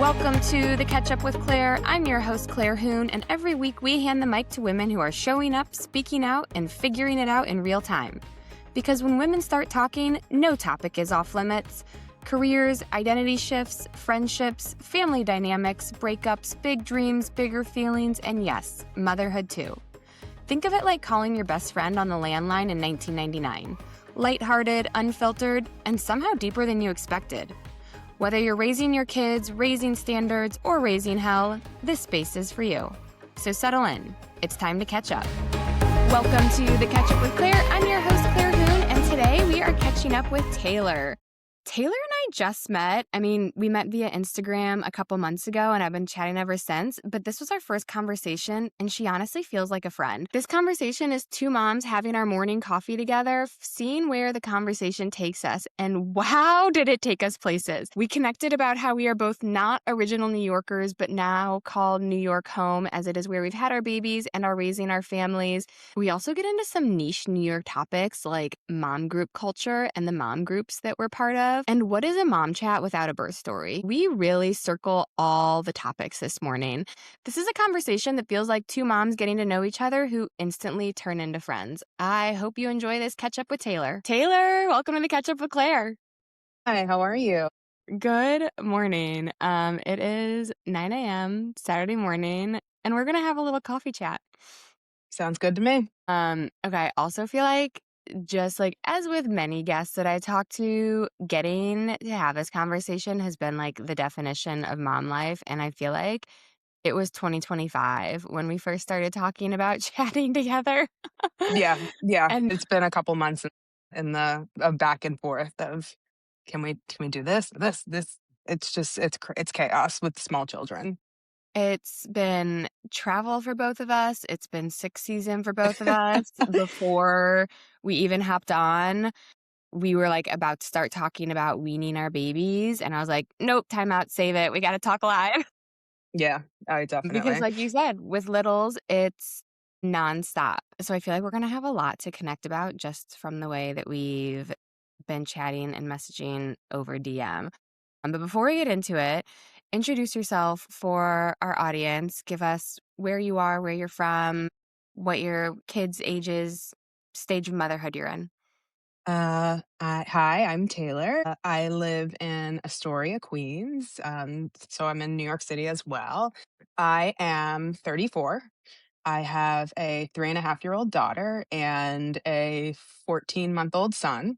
Welcome to The Catch Up with Claire. I'm your host, Claire Hoon, and every week we hand the mic to women who are showing up, speaking out, and figuring it out in real time. Because when women start talking, no topic is off limits. Careers, identity shifts, friendships, family dynamics, breakups, big dreams, bigger feelings, and yes, motherhood too. Think of it like calling your best friend on the landline in 1999. Lighthearted, unfiltered, and somehow deeper than you expected. Whether you're raising your kids, raising standards, or raising hell, this space is for you. So settle in. It's time to catch up. Welcome to The Catch Up with Claire. I'm your host, Claire Hoon, and today we are catching up with Taylor. Taylor and I just met. We met via Instagram a couple months ago, and I've been chatting ever since. But this was our first conversation, and she honestly feels like a friend. This conversation is two moms having our morning coffee together, seeing where the conversation takes us, and wow, did it take us places. We connected about how we are both not original New Yorkers, but now called New York home, as it is where we've had our babies and are raising our families. We also get into some niche New York topics like mom group culture and the mom groups that we're part of. And what is a mom chat without a birth story? We really circle all the topics this morning. This is a conversation that feels like two moms getting to know each other who instantly turn into friends. I hope you enjoy this catch up with Taylor. Taylor, welcome to the Catch Up with Claire. Hi, how are you? Good morning. It is 9 a.m. Saturday morning, and we're going to have a little coffee chat. Sounds good to me. Okay, I also feel like just like as with many guests that I talk to, getting to have this conversation has been like the definition of mom life. And I feel like it was 2025 when we first started talking about chatting together. Yeah. And It's been a couple months in the back and forth of can we do this? It's chaos with small children. it's been travel for both of us. It's been sick season for both of us. Before we even hopped on, we were like about to start talking about weaning our babies. And I was like, nope, time out, save it. We got to talk live. Yeah, I Because definitely. like you said, with littles, it's nonstop. So I feel like we're going to have a lot to connect about just from the way that we've been chatting and messaging over DM. But before we get into it, introduce yourself for our audience. Give us where you are, where you're from, what your kids' ages, stage of motherhood you're in. Hi, I'm Taylor. I live in Astoria, Queens. So I'm in New York City as well. I am 34. I have a 3.5-year-old daughter and a 14-month-old son.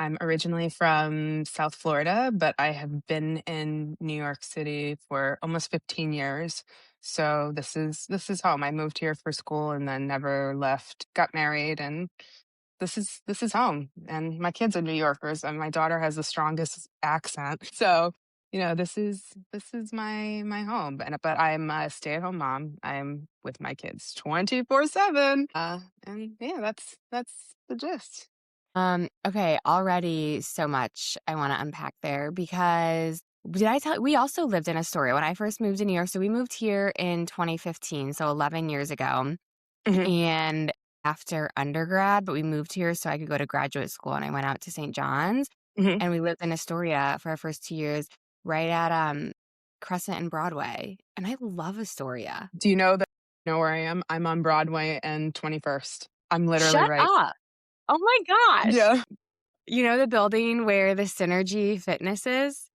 I'm originally from South Florida, but I have been in New York City for almost 15 years. So this is home. I moved here for school and then never left, got married, and this is home. And my kids are New Yorkers and my daughter has the strongest accent. So, this is my home. But I'm a stay-at-home mom. I'm with my kids 24/7. And yeah, that's the gist. Okay, already so much I want to unpack there because did I tell we also lived in Astoria when I first moved to New York. So we moved here in 2015, so 11 years ago. Mhm, And after undergrad, but we moved here so I could go to graduate school and I went out to St. John's mhm. and we lived in Astoria for our first 2 years right at Crescent and Broadway. And I love Astoria. Do you know where I am? I'm on Broadway and 21st. I'm literally Shut right. up. Oh my gosh. Yeah. You know the building where the Synergy Fitness is?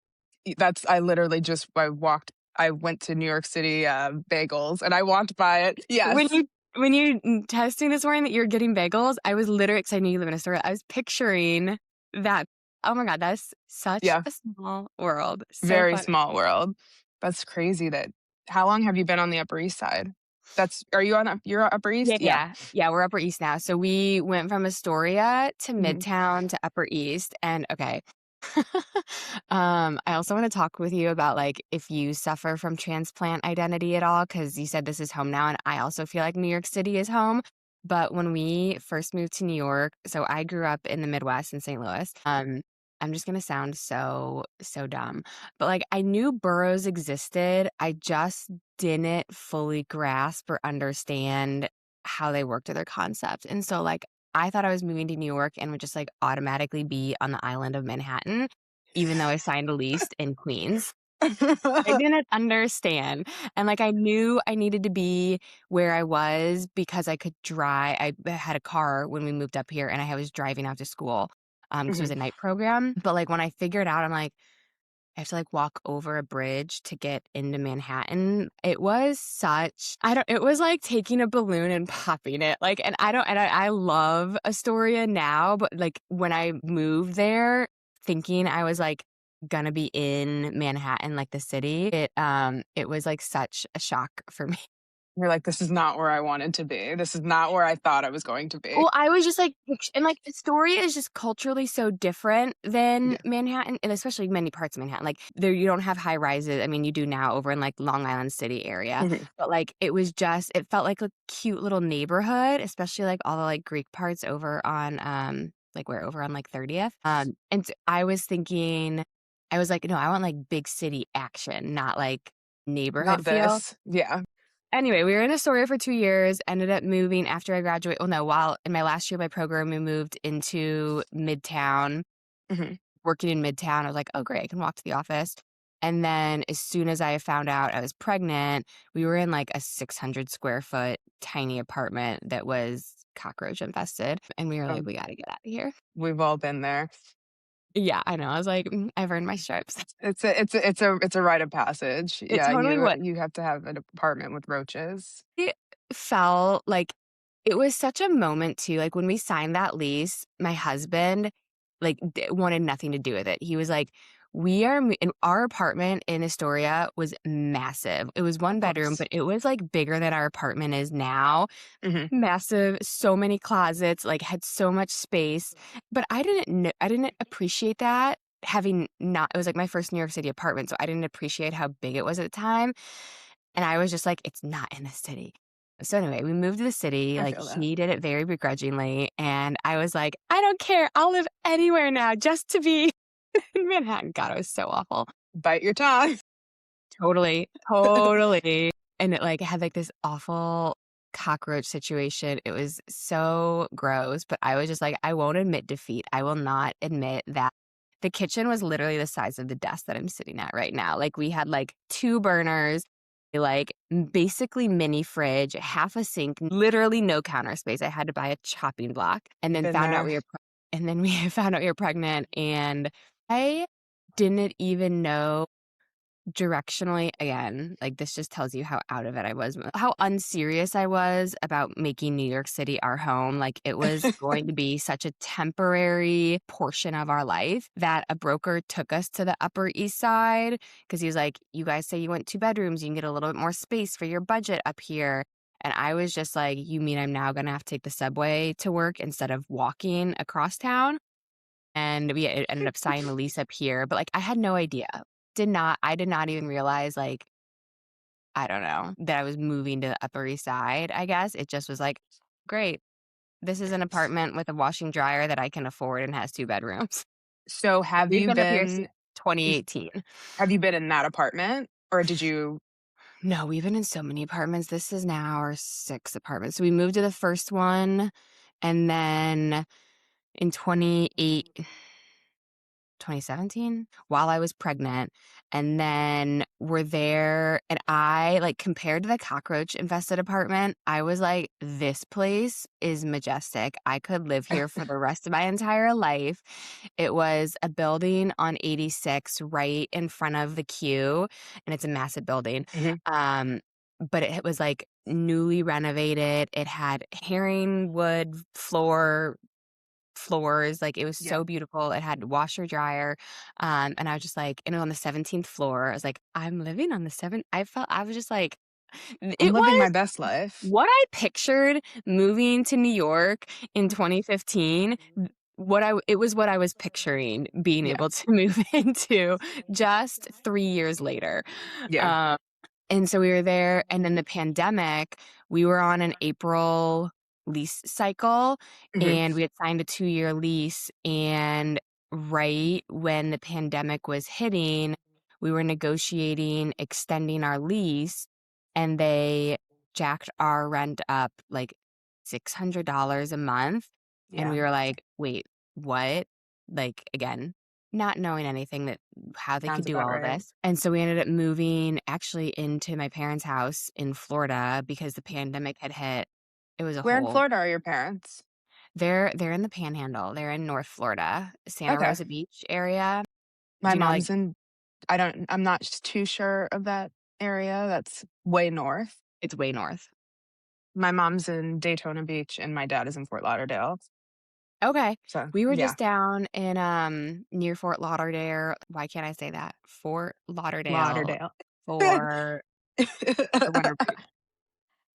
I literally just I went to New York City bagels and I walked by it. When Yes. you texting this morning that you're getting bagels, I was literally because I knew you live in Astoria. I was picturing that. Oh my God, that's such Yeah. a small world. So Very funny. small world. That's crazy that how long have you been on the Upper East Side? Are you you're Upper East? Yeah. Yeah, we're Upper East now. So we went from Astoria to Mhm. Midtown to Upper East. And okay. I also want to talk with you about like if you suffer from transplant identity at all, because you said this is home now, and I also feel like New York City is home. But when we first moved to New York, so I grew up in the Midwest in St. Louis. I'm just gonna sound so dumb, but like I knew boroughs existed. I just didn't fully grasp or understand how they worked or their concept. And so like I thought I was moving to New York and would just like automatically be on the island of Manhattan, even though I signed a lease in Queens. I didn't understand, and, like, I knew I needed to be where I was because I could drive. I had a car when we moved up here, and I was driving out to school, 'cause it was Mhm. a night program, but, like, when I figured out, I'm like, I have to, like, walk over a bridge to get into Manhattan. It was such I don't it was like taking a balloon and popping it, like, and I don't and I love Astoria now, but, like, when I moved there thinking I was, like, gonna be in Manhattan, like, the city, it was, like, such a shock for me. You're like, "This is not where I wanted to be. This is not where I thought I was going to be." Well, I was just like and, like, Astoria is just culturally so different than Yeah. Manhattan, and especially many parts of Manhattan, like, there you don't have high rises. I mean, you do now over in, like, Long Island City area, Mhm. but, like, it felt like a cute little neighborhood, especially, like, all the, like, Greek parts over on, like, we're over on, like, 30th, and I was thinking I was like, "No, I want, like, big city action, not, like, neighborhood Not feel." this. Yeah. Anyway, we were in Astoria for 2 years, ended up moving after I graduate well, no, while in my last year of my program, we moved into Midtown, Mhm. working in Midtown. I was like, "Oh, great, I can walk to the office." And then as soon as I found out I was pregnant, we were in, like, a 600 square foot tiny apartment that was cockroach infested, and we were like, Um, "We gotta get out of here." we've all been there. Yeah, I know. I was like, I've earned my stripes." It's a rite of passage. It Yeah, totally you was. you have to have an apartment with roaches. It felt like it was such a moment too, like, when we signed that lease, my husband, like, wanted nothing to do with it. He was like, "We are mo" and our apartment in Astoria was massive. It was 1 Of bedroom, course. but it was, like, bigger than our apartment is now. Mhm. Massive, so many closets, like, had so much space, but I didn't appreciate that having not it was, like, my first New York City apartment, so I didn't appreciate how big it was at the time, and I was just like, "It's not in the city." So, anyway, we moved to the city, I like, feel that. he did it very begrudgingly, and I was like, "I don't care, I'll live anywhere now just to be in Manhattan." God, it was so awful. Bite your tongue. Totally, totally. And it, like, had, like, this awful cockroach situation. It was so gross, but I was just like, "I won't admit defeat. I will not admit that." The kitchen was literally the size of the desk that I'm sitting at right now. Like, we had, like, 2 burners, like, basically mini fridge, half a sink, literally no counter space. I had to buy a chopping block and then Been found out there. we were and then we found out we were pregnant, and I didn't even know directionally again, like, this just tells you how out of it I was, how unserious I was about making New York City our home. Like, it was going to be such a temporary portion of our life that a broker took us to the Upper East Side because he was like, "You guys say you want 2 bedrooms, you can get a little bit more space for your budget up here." And I was just like, "You mean I'm now gonna have to take the subway to work instead of walking across town?" And we ended up signing the lease up here, but, like, I had no idea. I did not even realize, like, I don't know, that I was moving to the Upper East Side, I guess. It just was like, "Great. This is an apartment with a washing dryer that I can afford and has 2 bedrooms." So We've been up here since 2018. have you been in that apartment, or did you No, we've been in so many apartments. This is now our 6th apartment. So we moved to the first one, and then in 2017 while I was pregnant, and then we're there, and I like, compared to the cockroach infested apartment, I was like, "This place is majestic. I could live here for the rest of my entire life." It was a building on 86 right in front of the queue, and it's a massive building, Mhm. but it was, like, newly renovated. It had herring wood floors, like, it was Yeah. so beautiful. It had washer, dryer, and I was just like and on the 17th floor, I was like, "I'm living on the 7" I was just like I'm it living my was best life. what I pictured moving to New York in 2015, it was what I was picturing being Yeah. able to move into just 3 years later. Yeah. Um and so we were there, and then the pandemic, we were on an April lease cycle, Mhm. and we had signed a 2-year lease, and right when the pandemic was hitting, we were negotiating extending our lease, and they jacked our rent up, like, $600 a month, and Yeah. we were like, "Wait, what?" Like, again, not knowing anything that how they could Sounds do about all of right. this. And so we ended up moving actually into my parents' house in Florida because the pandemic had hit. It was a Where in whole Florida are your parents? they're in the Panhandle. They're in North Florida, Santa Okay. Rosa Beach area. My Do you know, like, mom's in I'm not too sure of that area. That's way north. it's way north? My mom's in Daytona Beach and my dad is in Fort Lauderdale. Okay. So, We were yeah, just down in, near Fort Lauderdale. Why can't I say that? Fort Lauderdale Lauderdale. for the winter break.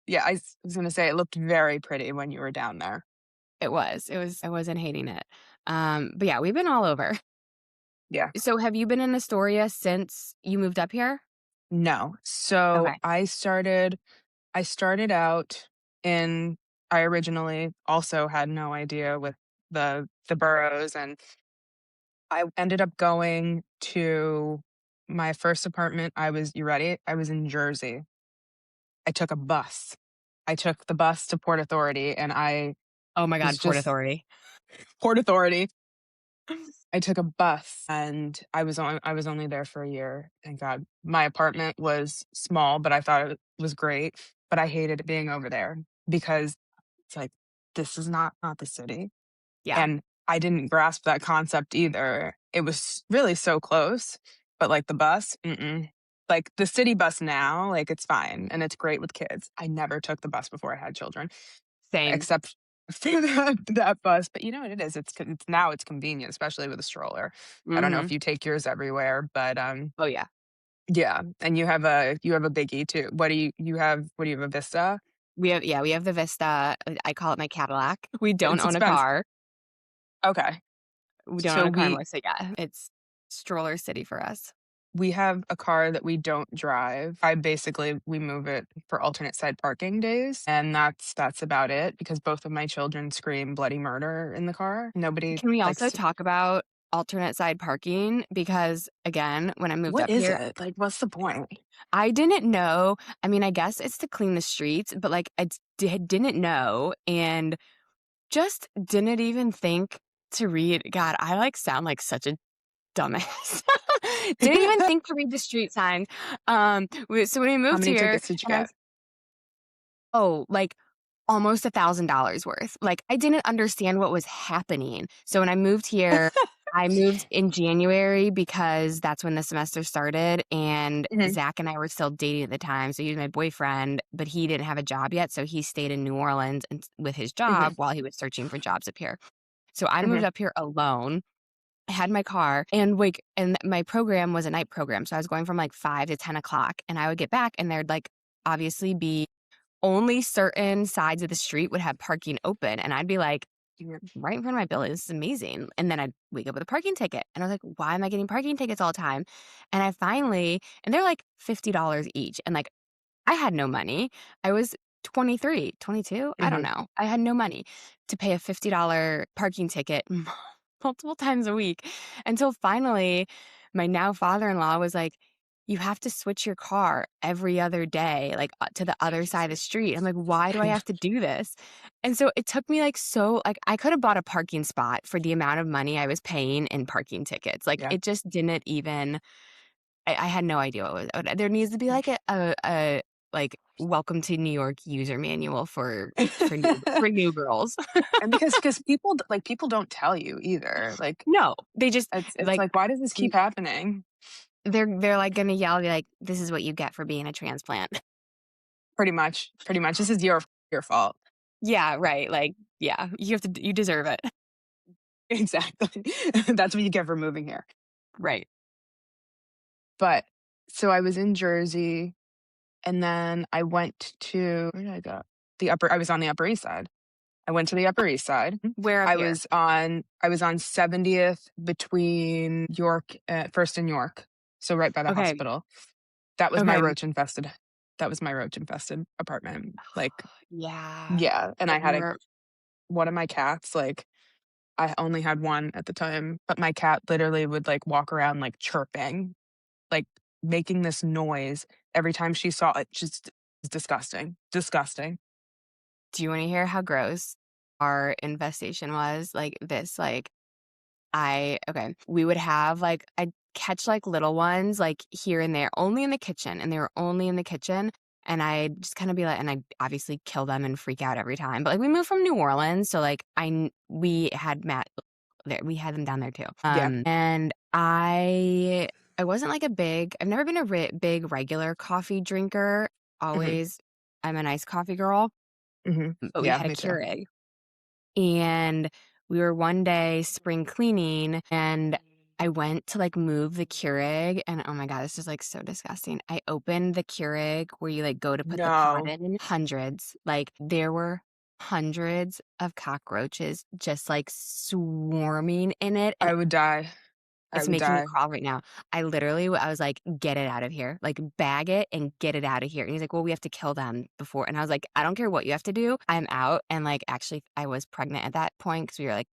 Yeah, was gonna say it looked very pretty when you were down there. I wasn't hating it. But yeah, we've been all over. Yeah. So have you been in Astoria since you moved up here? No. So, Okay. I started out in I originally also had no idea with the boroughs, and I ended up going to my first apartment. You ready? I was in Jersey. I took a bus. I took the bus to Port Authority, and I Oh my was god, Port just Authority. Port Authority. I took a bus, and I was only there for a year, thank God. My apartment was small, but I thought it was great, but I hated being over there because it's like, this is not the city, Yeah, and I didn't grasp that concept either. It was really so close, but, like, the bus, mm-mm. Like, the city bus now, like, it's fine, and it's great with kids. I never took the bus before I had children, same. except for that bus, but you know what it is? It's now it's convenient, especially with a stroller. I don't know if Mhm. you take yours everywhere, but, Oh, yeah. yeah, and you have a biggie too. What do you have, a Vista? We have the Vista. I call it my Cadillac. We don't It's own a expensive. car. Okay. We don't own So a car anymore, so yeah, it's stroller city for us. we have a car that we don't drive. We move it for alternate side parking days, and that's about it because both of my children scream bloody murder in the car. Nobody Can we likes also to. talk about alternate side parking? Because, again, when I moved What up is here, it? Like, what's the point? I didn't know. I mean, I guess it's to clean the streets, but, like, didn't know and just didn't even think to read. God, I, like, sound like such a dumbass. Didn't even think to read the street signs. So when we How moved many here tickets did you and get? like, almost $1,000 worth. Like, I didn't understand what was happening. So when I moved here, I moved in January because that's when the semester started, and Mhm, Zach and I were still dating at the time, so he was my boyfriend, but he didn't have a job yet, so he stayed in New Orleans and with his job mhm, while he was searching for jobs up here. So I moved mhm, up here alone. I had my car and like, and my program was a night program. So I was going from like 5 to 10 o'clock, and I would get back and there'd like obviously be only certain sides of the street would have parking open. And I'd be like, "You're right in front of my building. This is amazing." And then I'd wake up with a parking ticket. And I was like, why am I getting parking tickets all the time? And I finally, and they're like $50 each. And like, I had no money. I was 23, 22. I don't mhm. know. I had no money to pay a $50 parking ticket multiple times a week until finally my now father-in-law was like, "You have to switch your car every other day, like, to the other side of the street." I'm like, "Why do I have to do this?" And so it took me like I could have bought a parking spot for the amount of money I was paying in parking tickets. Like, Yeah. it just didn't even I had no idea there needs to be like a like, welcome to New York user manual for new girls. And because people don't tell you either, like, No, they just it's like, like, "Why does this keep happening?" they're, like, gonna yell, be like, "This is what you get for being a transplant." Pretty much, this is your fault. Yeah, right, like, yeah, you deserve it. Exactly. That's what you get for moving here. Right. But so I was in Jersey, and then I went to where did I go? I was on the Upper East Side. I went to the Upper East Side. Where up here? I was on 70th between First and York, so right by the Okay, hospital. That was my okay. roach infested apartment. Like, Yeah. yeah, and I I've had never one of my cats, like, I only had one at the time, but my cat literally would, like, walk around, like, chirping, like, making this noise every time she saw it. Just it's disgusting, disgusting. Do you wanna hear how gross our infestation was? Like, this, like We would have like I'd catch like little ones like here and there, only in the kitchen, and they were only in the kitchen. And I'd just kind of be like, and I obviously kill them and freak out every time. But like we moved from New Orleans, so like we had Matt there, we had them down there too. Yeah. And I wasn't like I've never been a big regular coffee drinker. Mhm. Always, I'm a nice coffee girl, Mhm. but we Yeah, had a me too. Keurig. And we were one day spring cleaning and I went to like move the Keurig and oh my God, this is like so disgusting. I opened the Keurig where you like go to put the pot No. in. Hundreds, like there were hundreds of cockroaches just like swarming in it. And I would die. I it's would making me die. crawl right now. I was like, "Get it out of here. Like, bag it and get it out of here." And he's like, "Well, we have to kill them before." And I was like, "I don't care what you have to do. I'm out." And like, actually, I was pregnant at that point because we were like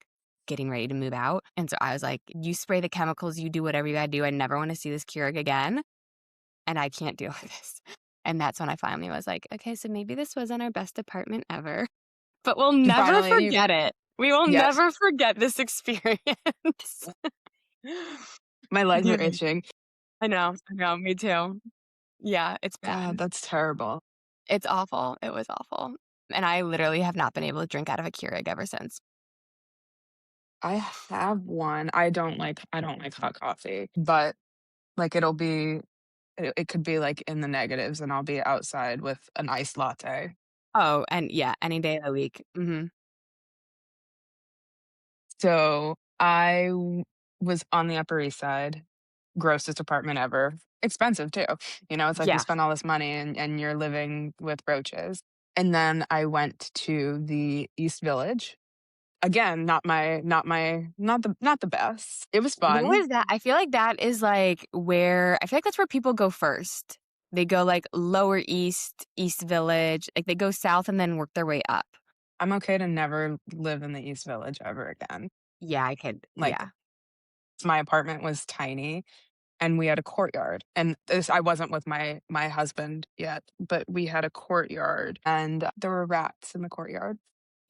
getting ready to move out. And so I was like, "You spray the chemicals. You do whatever you gotta do. I never want to see this Keurig again, and I can't deal with this." And that's when I finally was like, "Okay, so maybe this wasn't our best apartment ever, but we'll You never finally you forget it. We will Yes. never forget this experience." My legs are Yeah. itching. I know, me too. Yeah, it's God, bad. that's terrible. It's awful. It was awful. And I literally have not been able to drink out of a Keurig ever since. I have one. I don't like hot coffee, but, like, it could be, like, in the negatives, and I'll be outside with an iced latte. Oh, and yeah, any day of the week. Mhm. So, was on the Upper East Side, grossest apartment ever, expensive too, it's like you Yeah. spend all this money and you're living with roaches. And then I went to the East Village. Again, not the best. It was What fun. was that? I feel like that is like where I feel like that's where people go first. They go like Lower East, East Village, like they go south and then work their way up. I'm okay to never live in the East Village ever again. Yeah, I could. Like, Yeah. my apartment was tiny and we had a courtyard. And this I wasn't with my husband yet, but we had a courtyard and there were rats in the courtyard.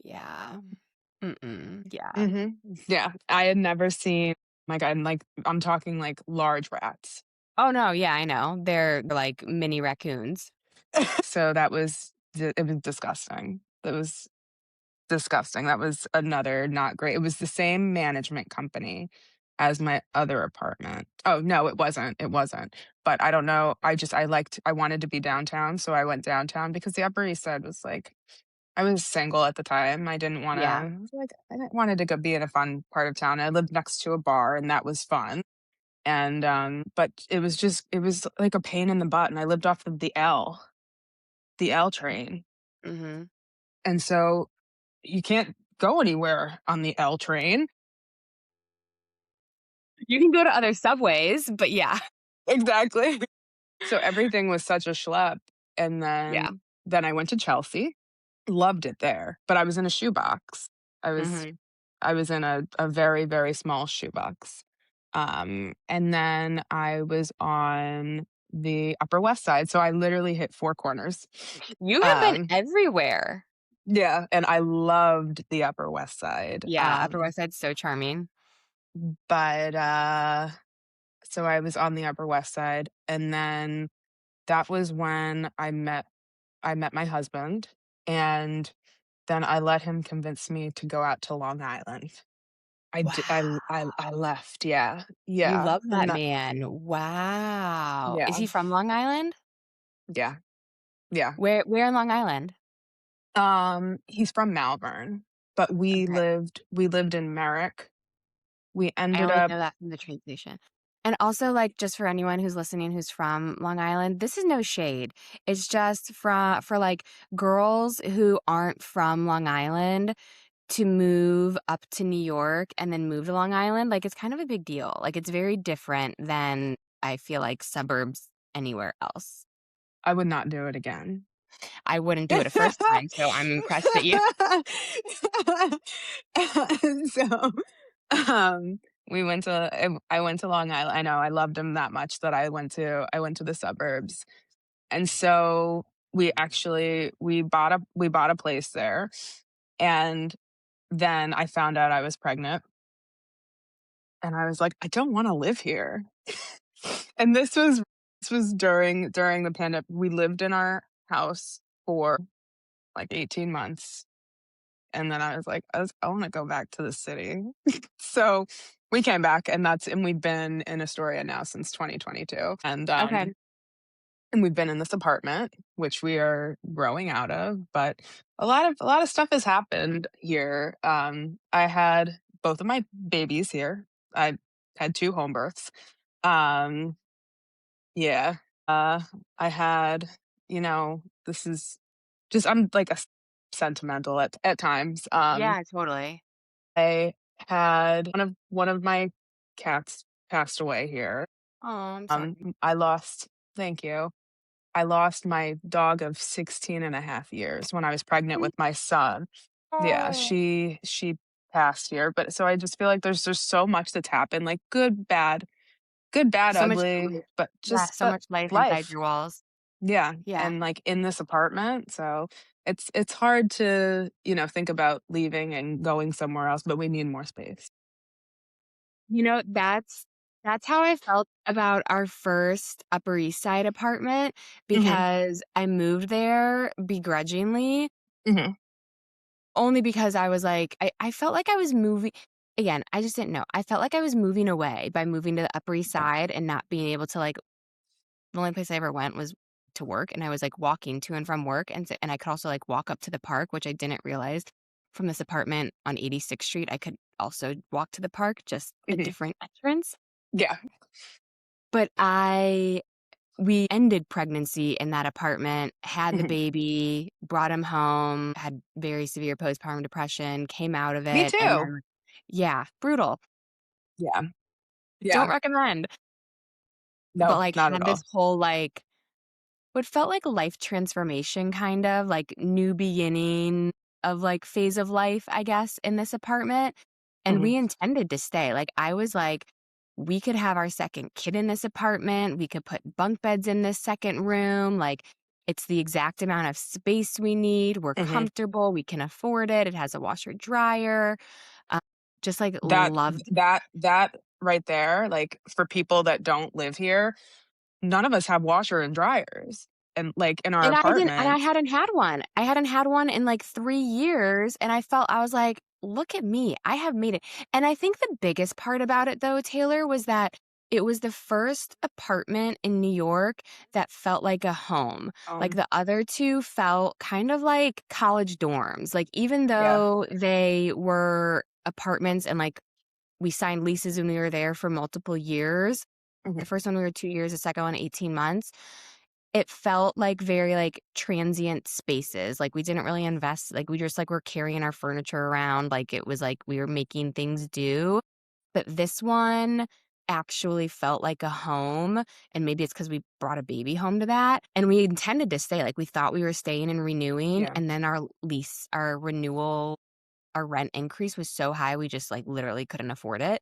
Yeah. Mm-mm. Yeah. Mhm. Yeah, I had never seen my god, like, I'm talking, like, large rats. Oh no, yeah, I know. They're like mini raccoons. So it was disgusting. It was disgusting. That was another not great. It was the same management company as my other apartment. Oh, no, it wasn't. But I don't know, I wanted to be downtown, so I went downtown because the Upper East Side was like I was single at the time. Yeah. I didn't wanted to go be in a fun part of town. I lived next to a bar, and that was fun. And, but it was like a pain in the butt, and I lived off of the L train. Mhm. And so you can't go anywhere on the L train. You can go to other subways, but yeah. Exactly. So everything was such a schlep. And Yeah. then I went to Chelsea, loved it there, but I was in a shoebox. I was Mhm. I was in a very, very small shoebox. And then I was on the Upper West Side, so I literally hit 4 corners. You have been Um, everywhere. yeah, and I loved the Upper West Side. Yeah, Upper West Side's so charming. But, so I was on the Upper West Side, and then that was when I met my husband, and then I let him convince me to go out to Long Island. I Wow. left, yeah. You Yeah, love and that that man. Wow. Is yeah, he from Long Island? yeah, yeah. Where in Long Island? He's from Malvern, but Okay. we lived in Merrick. We I ended only up know that from the train station. And also, like, just for anyone who's listening who's from Long Island, this is no shade. It's just for like girls who aren't from Long Island to move up to New York and then move to Long Island, like, it's kind of a big deal. Like, it's very different than I feel like suburbs anywhere else. I would not do it again. I wouldn't do it a first time, so I'm impressed that you So, um, I went to Long Island. I know, I loved him that much that I went to the suburbs. And so we bought a place there, and then I found out I was pregnant, and I was like, "I don't wanna live here." And this was during the pandemic. We lived in our house for, like, 18 months, and then I was like, I wanna go back to the city." So, we came back, and we've been in Astoria now since 2022, Okay. and we've been in this apartment, which we are growing out of, but a lot of stuff has happened here. I had both of my babies here. I had 2 home births. Um, yeah. I had, this is just I'm like sentimental at times. Yeah, totally. I had one of my cats passed away here. Oh, I'm sorry. I lost thank you. I lost my dog of 16 and a half years when I was pregnant with my son. Yeah, Oh, she passed here, but so I just feel like there's so much that's happened, like good, bad, so much ugly, life. but Yeah, just so but much life inside life. your walls. Yeah, Yeah. and, like, in this apartment, so it's hard to, think about leaving and going somewhere else, but we need more space. That's how I felt about our first Upper East Side apartment Mhm, because I moved there begrudgingly, mhm, only because I was like, I felt like I was moving. Again, I just didn't know. I felt like I was moving away by moving to the Upper East yeah, Side and not being able to like. The only place I ever went was to work, and I was like walking to and from work, and I could also like walk up to the park, which I didn't realize from this apartment on 86th Street. I could also walk to the park, just a mhm, different entrance. yeah, But we ended pregnancy in that apartment, had the mhm. baby, brought him home, had very severe postpartum depression, came out of Me it, and too. then yeah, brutal. Yeah, Don't yeah. recommend. But, No, like, not at had all. this whole, like what felt like life transformation kind of, like, new beginning of, like, phase of life, I guess, in this apartment, and Mhm, we intended to stay. Like, I was like, "We could have our 2nd kid in this apartment, we could put bunk beds in this 2nd room, like, it's the exact amount of space we need, we're mhm. comfortable, we can afford it, it has a washer dryer." Um, just, like, That loved. that right there, like, for people that don't live here, none of us have washer and dryers, and, like, in our And I apartment. hadn't had one. I hadn't had one in, like, 3 years, and I was like, "Look at me. I have made it." And I think the biggest part about it, though, Taylor, was that it was the first apartment in New York that felt like a home. Like, um, the other 2 felt kind of like college dorms. Like, even yeah, though they were apartments and, like, we signed leases when we were there for multiple years. mhm, The first one we were 2 years, the second one 18 months. It felt like very, like, transient spaces, like, we didn't really invest, like, we just, like, were carrying our furniture around, like, it was like we were making things do, but this one actually felt like a home, and maybe it's because we brought a baby home to that, and we intended to stay, like, we thought we were staying and renewing, yeah, and then our renewal our rent increase was so high, we just, like, literally couldn't afford it.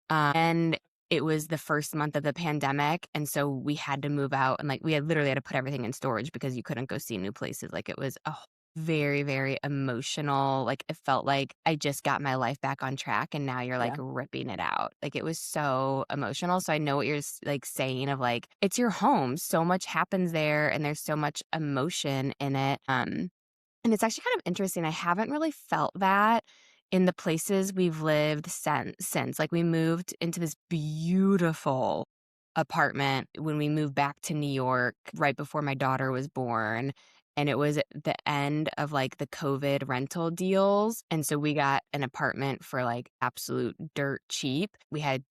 And it was the first month of the pandemic, and so we had to move out, and, like, we had literally had to put everything in storage because you couldn't go see new places. Like, it was a very, very emotional, like, it felt like I just got my life back on track, and now you're, like, yeah, ripping it out. Like, it was so emotional, so I know what you're like, saying of, like, it's your home. So much happens there, and there's so much emotion in it. And it's actually kind of interesting. I haven't really felt that in the places we've lived since. Like, we moved into this beautiful apartment when we moved back to New York right before my daughter was born. And it was at the end of like the COVID rental deals. And so we got an apartment for like absolute dirt cheap. We had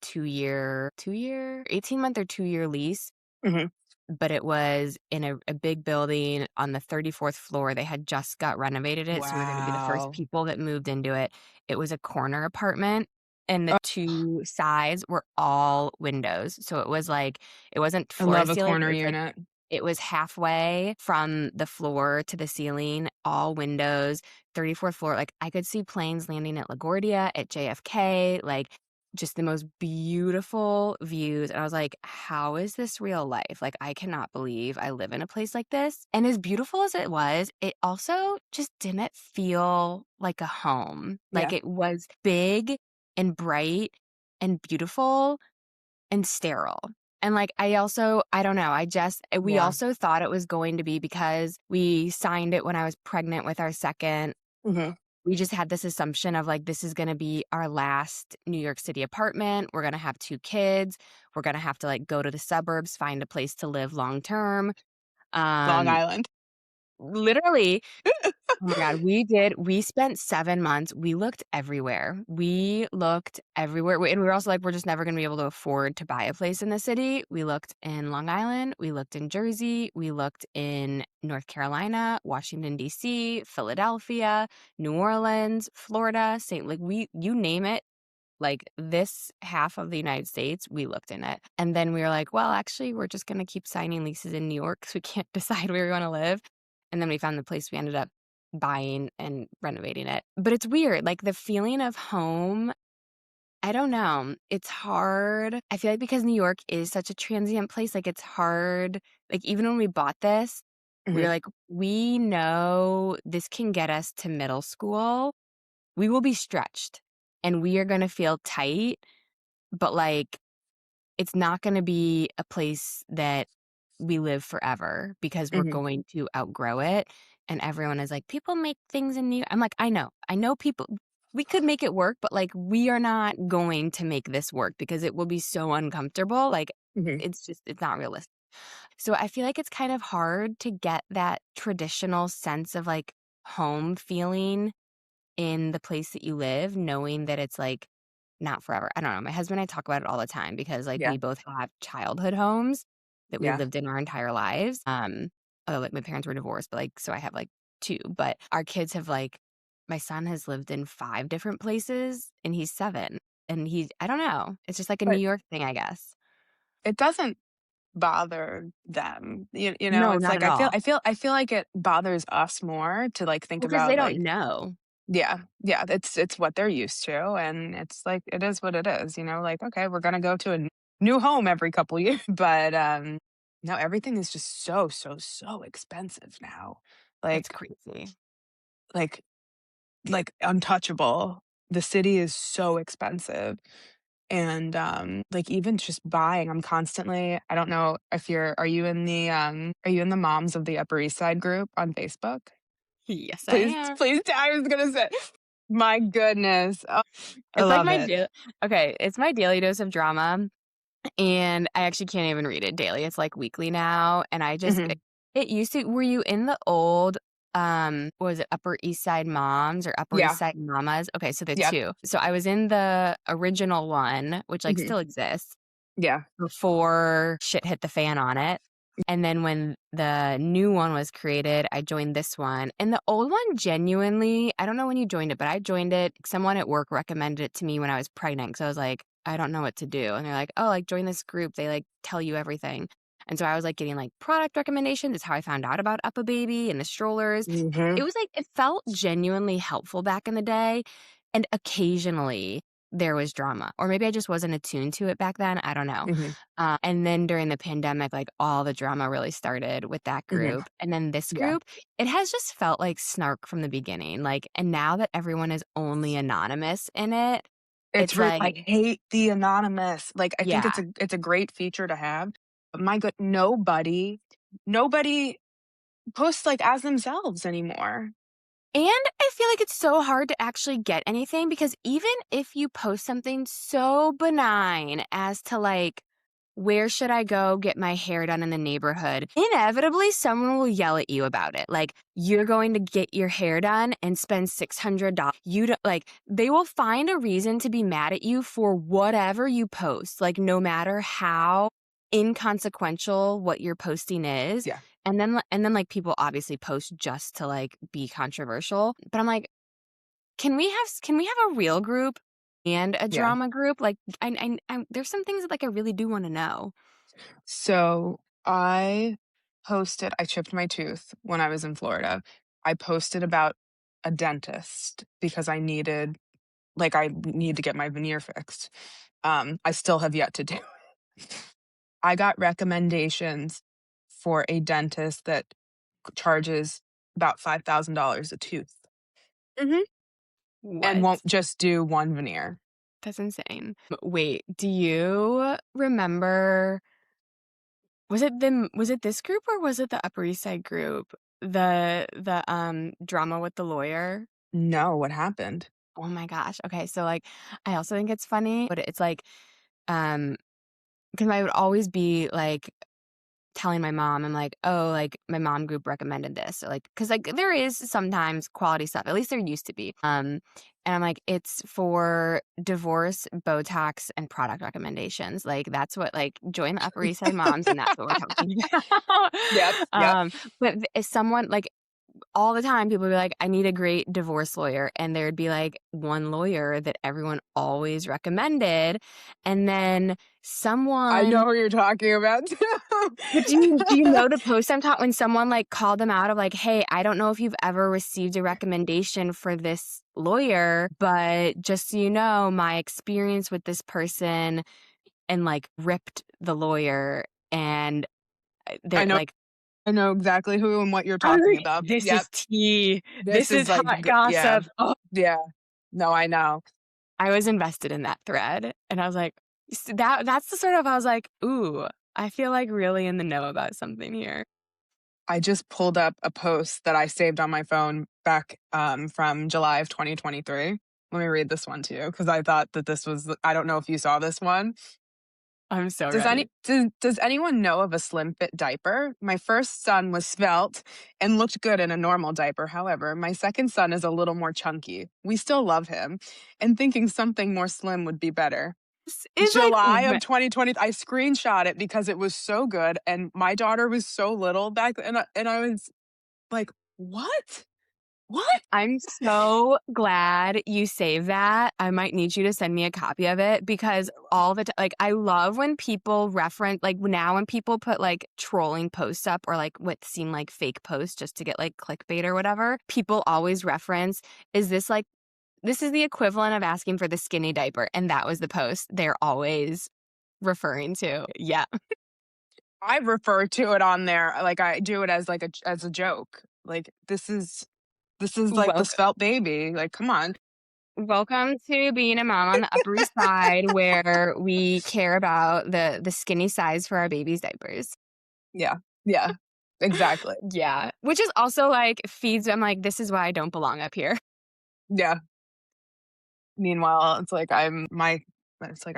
18-month or 2-year lease, mhm. but it was in a big building on the 34th floor. They had just got renovated it, so we were gonna be the first Wow. people that moved into it. It was a corner apartment, and the Oh, 2 sides were all windows. So it was like it wasn't I floor to love a ceiling, corner it was like unit. it was halfway from the floor to the ceiling, all windows, 34th floor. Like, I could see planes landing at LaGuardia, at JFK, like, just the most beautiful views, and I was like, "How is this real life?" Like, I cannot believe I live in a place like this, and as beautiful as it was, it also just didn't feel like a home. Like, Yeah, it was big and bright, and beautiful and sterile. And like, I don't know. We Yeah. also thought it was going to be because we signed it when I was pregnant with our second. Mhm. We just had this assumption of like, this is going to be our last New York City apartment. We're going to have 2 kids. We're going to have to like go to the suburbs, find a place to live long term. Long Um, Island. Literally, oh my God, we spent 7 months. We looked everywhere. We looked everywhere. And we were also like, we're just never going to be able to afford to buy a place in the city. We looked in Long Island. We looked in Jersey. We looked in North Carolina, Washington, D.C., Philadelphia, New Orleans, Florida, you name it. Like this half of the United States, we looked in it. And then we were like, well, actually, we're just going to keep signing leases in New York because we can't decide where we want to live. And then we found the place we ended up buying and renovating it. But it's weird. Like the feeling of home, I don't know. It's hard. I feel like because New York is such a transient place, like it's hard. Like even when we bought this, we were Mhm. like, we know this can get us to middle school. We will be stretched and we are going to feel tight, but like it's not going to be a place that we live forever because we're Mhm. going to outgrow it. And everyone is like, people make things in New York. I'm like, I know people, we could make it work, but like, we are not going to make this work because it will be so uncomfortable. Like, Mhm. it's not realistic. So I feel like it's kind of hard to get that traditional sense of like home feeling in the place that you live, knowing that it's like not forever. I don't know. My husband and I talk about it all the time because like Yeah. we both have childhood homes that we Yeah. lived in our entire lives. Although like my parents were divorced, but like so I have like 2. But our kids have like my son has lived in 5 different places and he's 7. And I don't know. It's just like a New But York thing, I guess. it doesn't bother them. No, It's not like at all. I feel like it bothers us more to like think Because they about don't like know. yeah, yeah, it's what they're used to, and it's like it is what it is, like, okay, we're gonna go to a new home every couple years, but, no, everything is just so, so, so expensive now. It's Like crazy. like untouchable. The city is so expensive, and, like, even just buying, I don't know if are you in the Moms of the Upper East Side group on Facebook? Yes, I Please, am. please, I was gonna say my goodness. Oh, I It's like love it. it's my daily dose of drama. And I actually can't even read it daily. It's like weekly now. And Mhm. it used to, were you in the old, what was it, Upper East Side Moms or Upper East Yeah, Side Mamas? Okay, so the yeah, 2. So I was in the original one, which like mhm, still exists yeah, before shit hit the fan on it. And then when the new one was created, I joined this one. And the old one, genuinely, I don't know when you joined it, but I joined it. Someone at work recommended it to me when I was pregnant. So I was like, I don't know what to do. And they're like, oh, like join this group. They like tell you everything. And so I was like getting like product recommendations. It's how I found out about Up a Baby and the strollers. mhm, It was like, it felt genuinely helpful back in the day. And occasionally there was drama, or maybe I just wasn't attuned to it back then. I don't know. mhm, And then during the pandemic, like all the drama really started with that mhm, group. And then this yeah. group, it has just felt like snark from the beginning. Like, and now that everyone is only anonymous in it, it's I like, hate the anonymous, like, I think yeah. it's a great feature to have, but my good nobody posts, like, as themselves anymore. And I feel like it's so hard to actually get anything because even if you post something so benign as to like, where should I go get my hair done in the neighborhood? Inevitably, someone will yell at you about it. Like, you're going to get your hair done and spend $600. You don't, like, they will find a reason to be mad at you for whatever you post, like, no matter how inconsequential what you're posting is. Yeah, And then like people obviously post just to like be controversial. But I'm like, can we have a real group and a yeah. drama group? Like there's some things that like I really do want to know. So, I chipped my tooth when I was in Florida. I posted about a dentist because I need to get my veneer fixed. I still have yet to do I got recommendations for a dentist that charges about $5,000 a tooth. Mhm. And What? won't just do 1 veneer. That's insane. Wait, do you remember was it this group or was it the Upper East Side group? The drama with the lawyer? No, what happened? Oh my gosh. Okay, so like I also think it's funny, but it's like um because I would always be like telling my mom, I'm like, oh, like my mom group recommended this. Or like, cause like there is sometimes quality stuff, at least there used to be. And I'm like, it's for divorce, Botox, and product recommendations. Like that's what like join the Upper East Side moms, and that's what we're talking about. Yep, yep. But if someone like all the time people would be like, I need a great divorce lawyer. And there'd be like one lawyer that everyone always recommended. And then I know someone who you're talking about too. but do you know the post I'm talking when someone like called them out of like, hey, I don't know if you've ever received a recommendation for this lawyer, but just so you know, my experience with this person and like ripped the lawyer and I they're know like, I know exactly who and what you're I was talking like, about. this Yep. is tea. This This is is like hot yeah. gossip. Oh, Yeah. No, I know. I was invested in that thread and I was like, that's the sort of, I was like, ooh, I feel like really in the know about something here. I just pulled up a post that I saved on my phone back from July of 2023. Let me read this one to you because I thought that this was I don't know if you saw this one. I'm so ready. Does anyone know of a slim fit diaper? My first son was svelte and looked good in a normal diaper. However, my second son is a little more chunky. We still love him and thinking something more slim would be better. It's like July of 2020, I screenshot it because it was so good and my daughter was so little back then and I was like, "What? What?" I'm so glad you saved that. I might need you to send me a copy of it because all the time, like, I love when people reference, like, now when people put like trolling posts up or like what seem like fake posts just to get like clickbait or whatever, people always reference, is this like, this is the equivalent of asking for the skinny diaper. And that was the post they're always referring to. Yeah. I refer to it on there like I do it as like as a joke. Like this is like the Welcome. svelte baby. Like, come on. Welcome to being a mom on the Upper East Side where we care about the skinny size for our baby's diapers. Yeah. Yeah. Exactly. Yeah. Which is also like feeds I'm like, this is why I don't belong up here. Yeah. Meanwhile, it's like I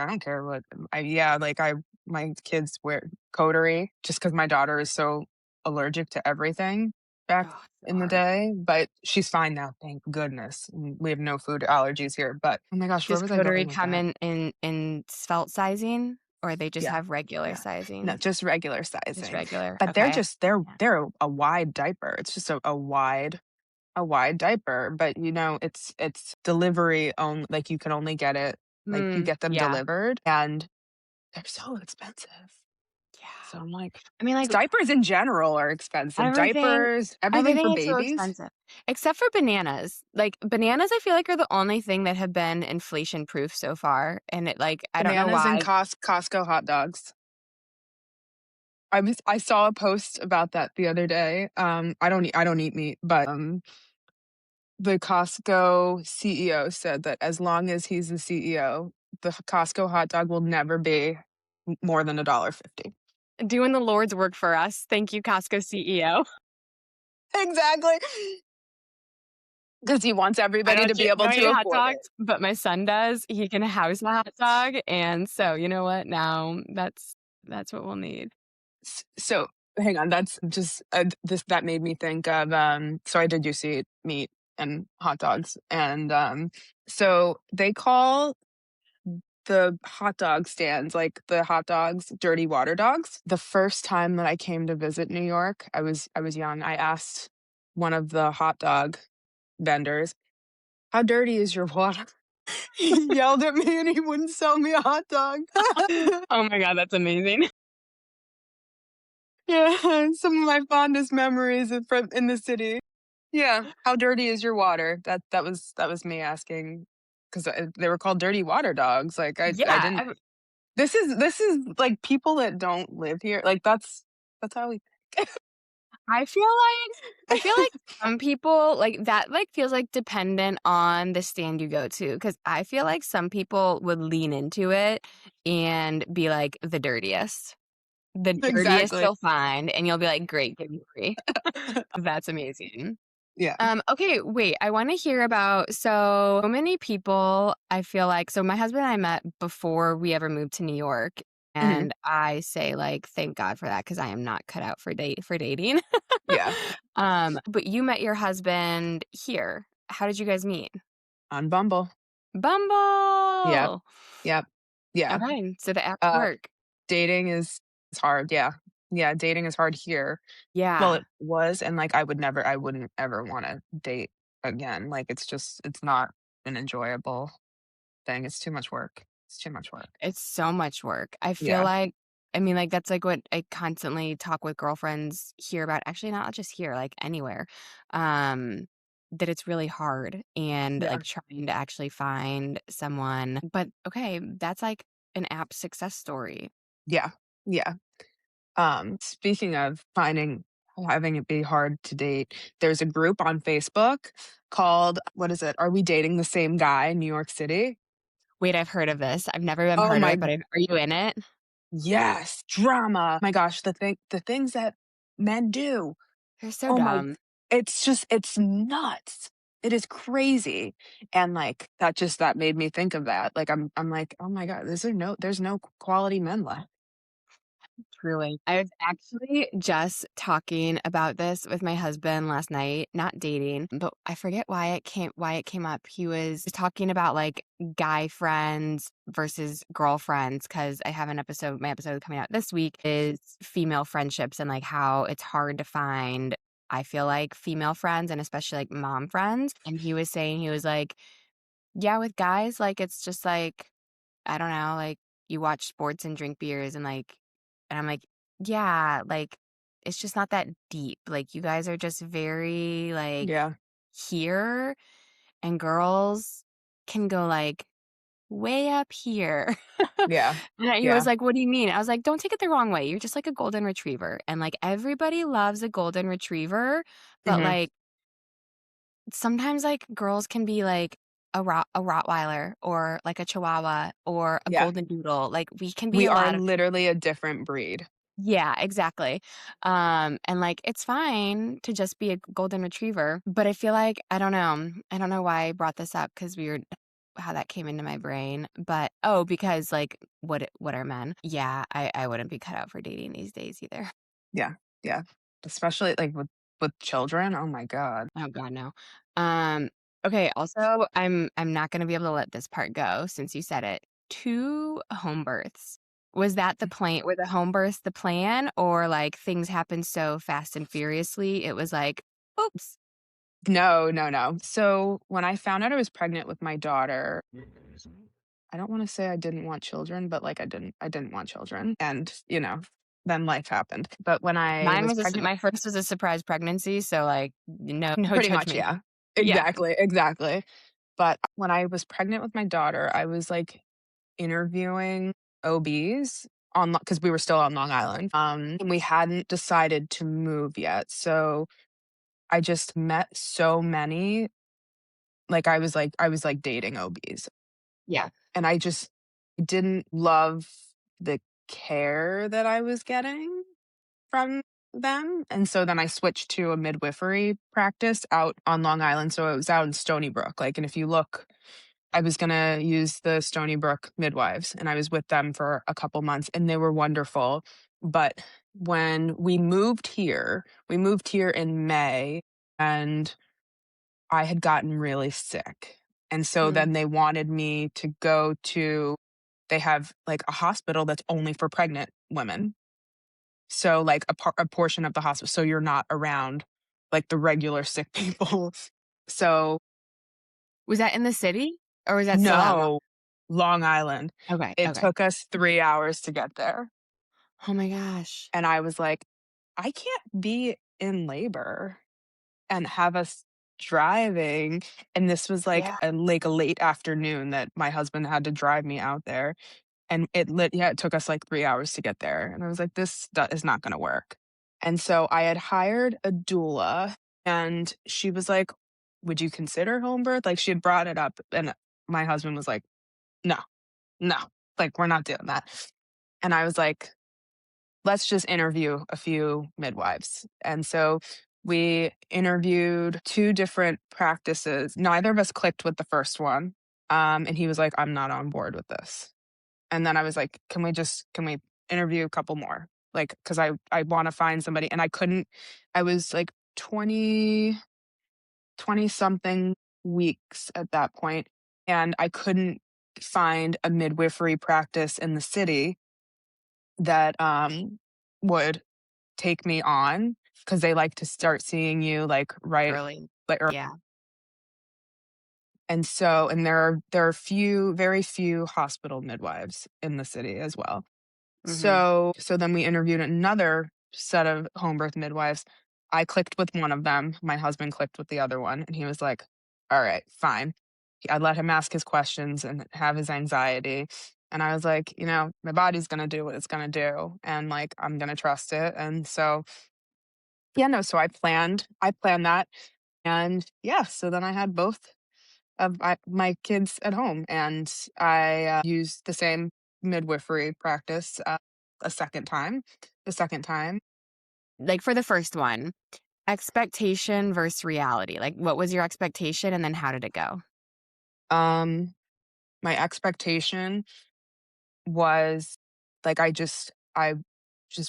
don't care what I yeah, like my kids wear coterie just because my daughter is so allergic to everything back Oh, so in the hard. day, but she's fine now, thank goodness. We have no food allergies here, but oh my gosh, where Does was I coterie going with come that? in svelte sizing or they just Yeah. have regular Yeah. No, sizing? just regular Just sizing. regular. But Okay. Yeah. they're a wide diaper. It's just a wide diaper, but it's delivery on like you can only get it like you get them Yeah. delivered and they're so expensive. So Yeah. I'm like, I mean, like diapers in general are expensive. everything Diapers, everything for everything is so babies. expensive. Except for bananas. Like bananas I feel like are the only thing that have been inflation proof so far. And it like I don't know Bananas and why. Costco hot dogs. I saw a post about that the other day. I don't eat meat, but the Costco CEO said that as long as he's the CEO, the Costco hot dog will never be more than $1.50. Doing the Lord's work for us. Thank you, Costco CEO. Exactly. Because he wants everybody to be able Don't to eat hot afford it. dogs, but my son does. He can house the hot dog, and so you know what? Now that's what we'll need. So hang on, that's just this that made me think of so I did used to eat meat and hot dogs and so they call the hot dog stands like the hot dogs dirty water dogs. The first time that I came to visit New York, I was young. I asked one of the hot dog vendors, "How dirty is your water?" He yelled at me and he wouldn't sell me a hot dog. Oh my god, that's amazing. Yeah, some of my fondest memories of from in the city. Yeah, how dirty is your water? That was me asking because they were called dirty water dogs. Like I Yeah, didn't. This is like people that don't live here. Like that's how we. I feel like some people like that like feels like dependent on the stand you go to because I feel like some people would lean into it and be like the dirtiest. The dirtiest Exactly. you'll find, and you'll be like, "Great, give me 3." That's amazing. Yeah. Okay, wait, I wanna hear about so many people, I feel like so my husband and I met before we ever moved to New York, Mhm. and I say, like, thank God for that because I am not cut out for dating. Yeah. But you met your husband here. How did you guys meet? On Bumble. Yep. Bumble! Yep. Yeah. Okay, so the apps Uh, work. dating is hard, yeah. Yeah, dating is hard here. Well, Yeah. it was, and, like, I wouldn't ever wanna date again, like, it's not an enjoyable thing, it's too much work. It's too much work. It's so much work. I feel Yeah. like I mean, like, that's, like, what I constantly talk with girlfriends here about actually, not just here, like, anywhere, um, that it's really hard and, Yeah. like, trying to actually find someone but, okay, that's, like, an app success story. Yeah. Yeah. Speaking of having it be hard to date, there's a group on Facebook called what is it? Are We Dating the Same Guy in New York City? Wait, I've heard of this. I've never been Oh part of it, my but are you in it? yes, drama. My gosh, the things that men do. They're so Oh my dumb. it's nuts. It is crazy. And like that made me think of that. Like I'm like, "Oh my god, there's no quality men left." Truly. I was actually just talking about this with my husband last night, not dating, but I forget why it came up. He was talking about like guy friends versus girlfriends because I have my episode coming out this week is female friendships and like how it's hard to find I feel like female friends and especially like mom friends. And he was saying he was like, yeah, with guys, like it's just like I don't know, like, you watch sports and drink beers and I'm like, "Yeah, like, it's just not that deep." Like, you guys are just very, like, Yeah. here, and girls can go, like, way up here. Yeah. And he was Yeah. like, "What do you mean?" I was like, "Don't take it the wrong way. You're just like a golden retriever." And, like, everybody loves a golden retriever, but, Mhm. like, sometimes, like, girls can be, like, a Rottweiler or, like, a Chihuahua or a Yeah. Golden Doodle, like, we can be We a are lot of literally a different breed. Yeah, exactly. And, like, it's fine to just be a golden retriever, but I don't know why I brought this up because we were how that came into my brain, but because, like, what are men? Yeah, I wouldn't be cut out for dating these days either. Yeah. Yeah. Especially like with children. Oh my god. Oh god, no. Um, okay, also, I'm not gonna be able to let this part go since you said it. 2 home births. Was that the plan? Were the home births the plan, or, like, things happened so fast and furiously, it was like, "Oops." No, no, no. So when I found out I was pregnant with my daughter, I don't wanna say I didn't want children, but, like, I didn't want children, and, then life happened. But when I was pregnant My first was a surprise pregnancy, so, like, no pretty much, judgment. yeah. Yeah. Exactly, exactly. But when I was pregnant with my daughter, I was, like, interviewing OBs on because we were still on Long Island, and we hadn't decided to move yet, so I just met so many, I was, like, dating OBs. Yeah. And I just didn't love the care that I was getting from them, and so then I switched to a midwifery practice out on Long Island, so it was out in Stony Brook, like, and if you look I was gonna use the Stony Brook midwives, and I was with them for a couple months, and they were wonderful, but when we moved here in May, and I had gotten really sick, and so Mm. then they wanted me to go to they have, like, a hospital that's only for pregnant women. So, like, a portion of the hospital so you're not around, like, the regular sick people. So Was that in the city, or was that still out Long no, Long Island. Okay, It okay. took us 3 hours to get there, Oh my gosh. and I was like, "I can't be in labor and have us driving," and this was, Yeah. like, a late afternoon that my husband had to drive me out there. And it took us, like, 3 hours to get there, and I was like, is not gonna work." And so I had hired a doula, and she was like, "Would you consider home birth?" Like, she had brought it up, and my husband was like, "No, no, like, we're not doing that." And I was like, "Let's just interview a few midwives." And so we interviewed 2 different practices. Neither of us clicked with the first one, and he was like, "I'm not on board with this." And then I was like, can we interview a couple more?" Like, because I wanna find somebody, and I couldn't. I was, like, 20 something weeks at that point, and I couldn't find a midwifery practice in the city that, would take me on, because they like to start seeing you, like, right, Early. like, Yeah. and so, and there are very few hospital midwives in the city as well. Mhm. So then we interviewed another set of home birth midwives. I clicked with one of them. My husband clicked with the other one, and he was like, "All right, fine." I let him ask his questions and have his anxiety. And I was like, my body's gonna do what it's gonna do, and like I'm gonna trust it. And so, yeah, no, so I planned that. And yeah, so then I had both of my kids at home, and I used the same midwifery practice a second time. The second time, Like, for the first one, expectation versus reality. Like, what was your expectation, and then how did it go? um, my expectation was like I just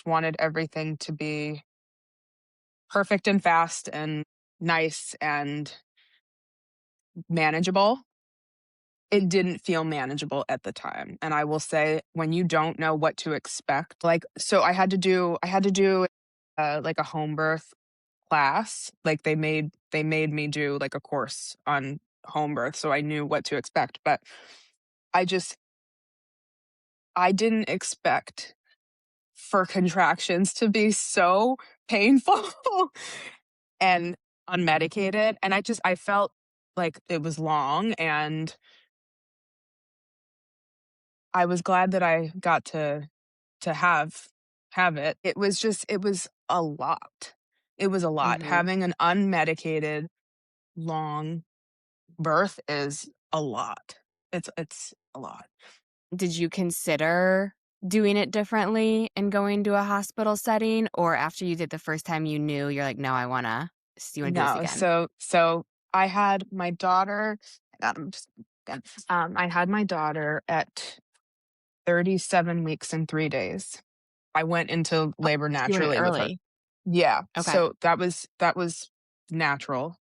wanted everything to be perfect and fast and nice and manageable. It didn't feel manageable at the time, and I will say, when you don't know what to expect, like, so I had to do, like, a home birth class. Like, they made me do, like, a course on home birth, so I knew what to expect. But I just I didn't expect for contractions to be so painful and unmedicated, and I felt like it was long, and I was glad that I got to have it. It was a lot. It was a lot. Mhm. Having an unmedicated long birth is a lot. It's a lot. Did you consider doing it differently and going to a hospital setting, or after you did the first time you knew you're like, "No, I wanna do this No, again?" so I had my daughter. I'm just again, I had my daughter at 37 weeks and 3 days. I went into labor So you went naturally with her. early. Yeah, Okay. so that was natural.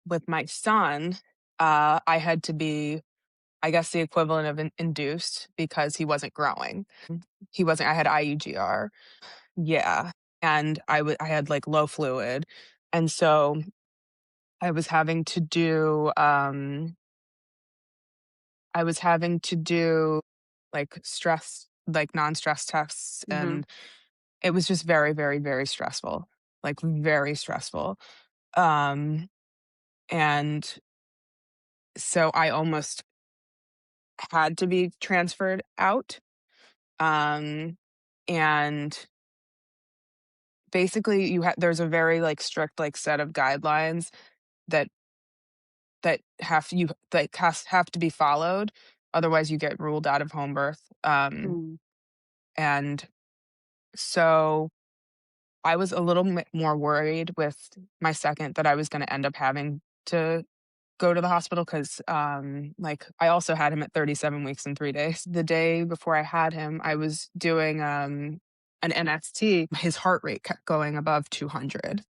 With my son, I had to be, I guess, the equivalent of induced, because he wasn't growing. He wasn't. I had IUGR. Yeah, and I had, like, low fluid, and so I was having to do, like, non-stress tests, Mhm. and it was just very, very, very stressful, like, very stressful. Um, and so I almost had to be transferred out. Um, and basically there's a very, like, strict, like, set of guidelines that have to be followed. Otherwise you get ruled out of home birth. Mm. And so I was a little more worried with my second that I was going to end up having to go to the hospital, because like, I also had him at 37 weeks and 3 days. The day before I had him, I was doing an NST. His heart rate kept going above 200.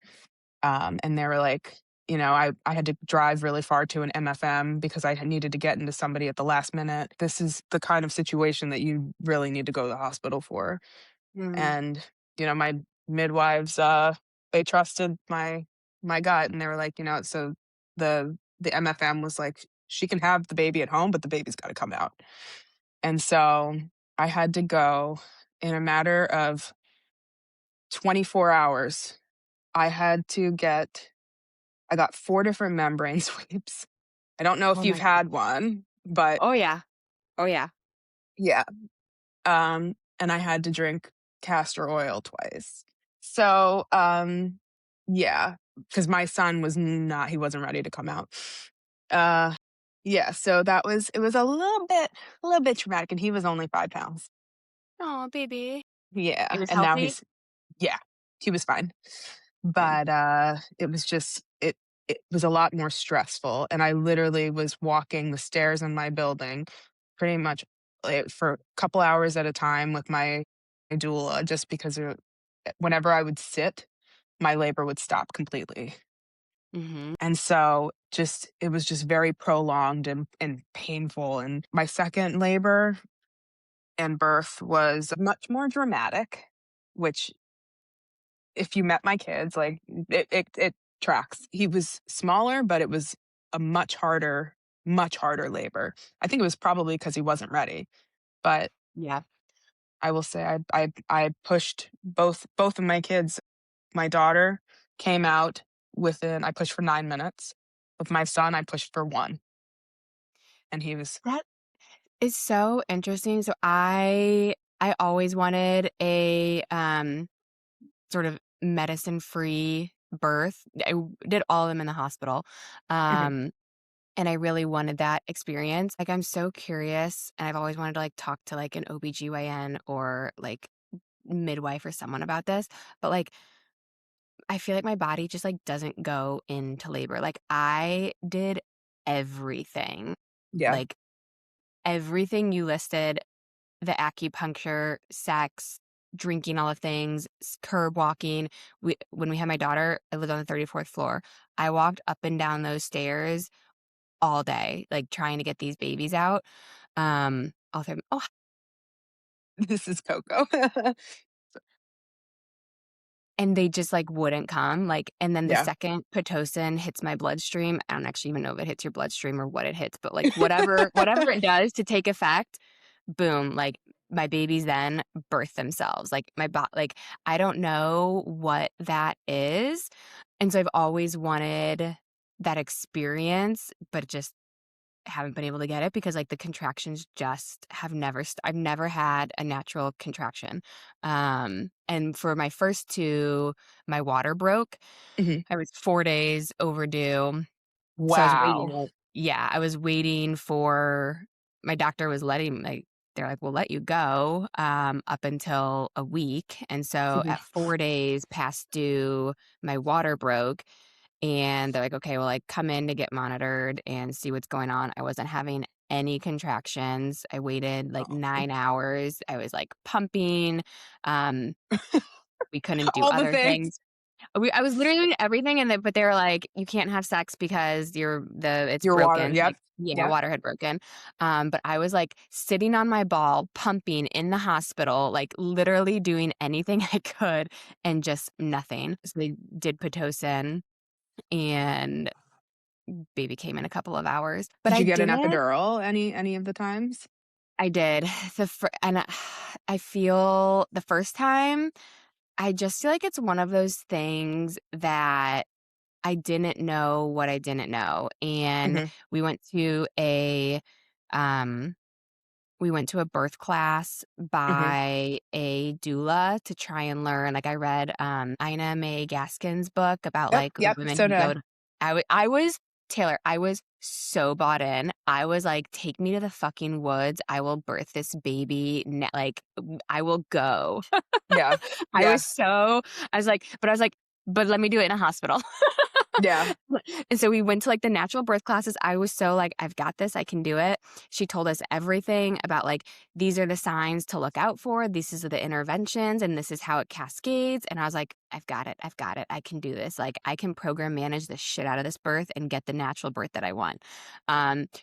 And they were like, I had to drive really far to an MFM because I needed to get into somebody at the last minute. This is the kind of situation that you really need to go to the hospital for. Mm. And, my midwives, they trusted my gut, and they were like, so the MFM was like, "She can have the baby at home, but the baby's gotta come out." And so I had to go in a matter of 24 hours. I got 4 different membrane sweeps. I don't know if Oh you've my god. had one, but Oh, yeah. Oh, yeah. yeah. And I had to drink castor oil twice. So, yeah, because my son he wasn't ready to come out. Uh, yeah, so it was a little bit traumatic, and he was only 5 pounds. Oh, baby. It Yeah, was and now healthy? yeah, he was fine. Good. But, it was just it was a lot more stressful, and I literally was walking the stairs in my building pretty much, for a couple hours at a time with my doula just because whenever I would sit, my labor would stop completely. Mhm. And so, it was just very prolonged and painful, and my 2nd labor and birth was much more dramatic, which if you met my kids, like, it tracks. He was smaller, but it was a much harder labor. I think it was probably because he wasn't ready, but Yeah. I will say I pushed both of my kids. My daughter came out I pushed for 9 minutes. With my son, I pushed for 1, and he was That is so interesting. So I always wanted a, sort of medicine-free birth. Did all of them in the hospital. Mhm, Um, and I really wanted that experience. Like, I'm so curious, and I've always wanted to, like, talk to, like, an OBGYN or, like, midwife or someone about this, but, like, I feel like my body just, like, doesn't go into labor. Like, I did everything, yeah. like, everything you listed, the acupuncture, sex, drinking all the things, curb walking. When we had my daughter, I lived on the 34th floor. I walked up and down those stairs all day, like, trying to get these babies out. All through oh, This is Coco. and they just, like, wouldn't come, like, and then the Yeah. second Pitocin hits my bloodstream, I don't actually even know if it hits your bloodstream or what it hits, but, like, whatever it does to take effect, boom, like, my babies then birth themselves, like, like, I don't know what that is, and so I've always wanted that experience, but just haven't been able to get it because, like, the contractions just have never I've never had a natural contraction, and for my first 2, my water broke. Mhm. I was 4 days overdue, so I was waiting, Wow. like yeah, I was waiting for my doctor was letting like, they're like, "We'll let you go, up until a week," and so Mhm. at 4 days past due, my water broke, and they're like, "Okay, well, like, come in to get monitored and see what's going on." I wasn't having any contractions. I waited, like, Oh. 9 hours. I was, like, pumping. Um, we couldn't do All the other things. things. I was literally doing everything, and but they were like, "You can't have sex because it's Your water, broken." yep, Like, yeah, yep. water had broken. But I was, like, sitting on my ball, pumping in the hospital, like, literally doing anything I could and just nothing. So they did Pitocin, and baby came in a couple of hours, but Did I you get an didn't epidural any of the times? I did. I feel the first time, I just feel like it's one of those things that I didn't know what I didn't know, and Mhm, we went to a, um we went to a birth class mhm. by a doula to try and learn like, I read, Ina May Gaskin's book about, Yep, like, the yep, women so who did go I. to I was Taylor, I was so bought in. I was like, "Take me to the fucking woods. I will birth this baby like, I will go." Yeah, I yeah, was so I was like, "But let me do it in a hospital." yeah. And so we went to, like, the natural birth classes. I was so like, "I've got this. I can do it." She told us everything about, like, these are the signs to look out for. These are the interventions, and this is how it cascades. And I was like, "I've got it. I've got it. I can do this. Like, I can program manage the shit out of this birth and get the natural birth that I want."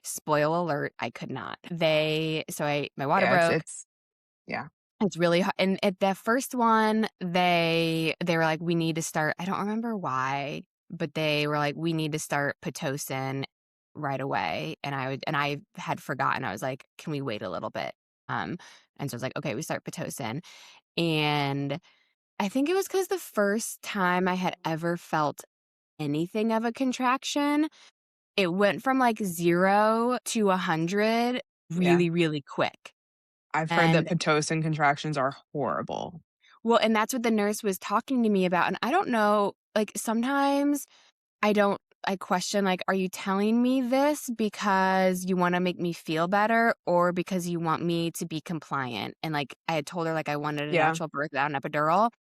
Spoil alert, I could not. My water Yeah, broke. it's yeah. It's really ha and at the first one, they were like, "We need to start." I don't remember why, but they were like, "We need to start Pitocin right away," and I had forgotten. I was like, "Can we wait a little bit?" And so I was like, "Okay, we start Pitocin." And I think it was because the first time I had ever felt anything of a contraction, it went from, like, 0 to 100 Yeah. really, really quick. I've heard that And Pitocin contractions are horrible. Well, and that's what the nurse was talking to me about, and I don't know, like, sometimes I question, like, are you telling me this because you wanna make me feel better or because you want me to be compliant? And, like, I had told her, like, I wanted a Yeah. natural birth without an epidural,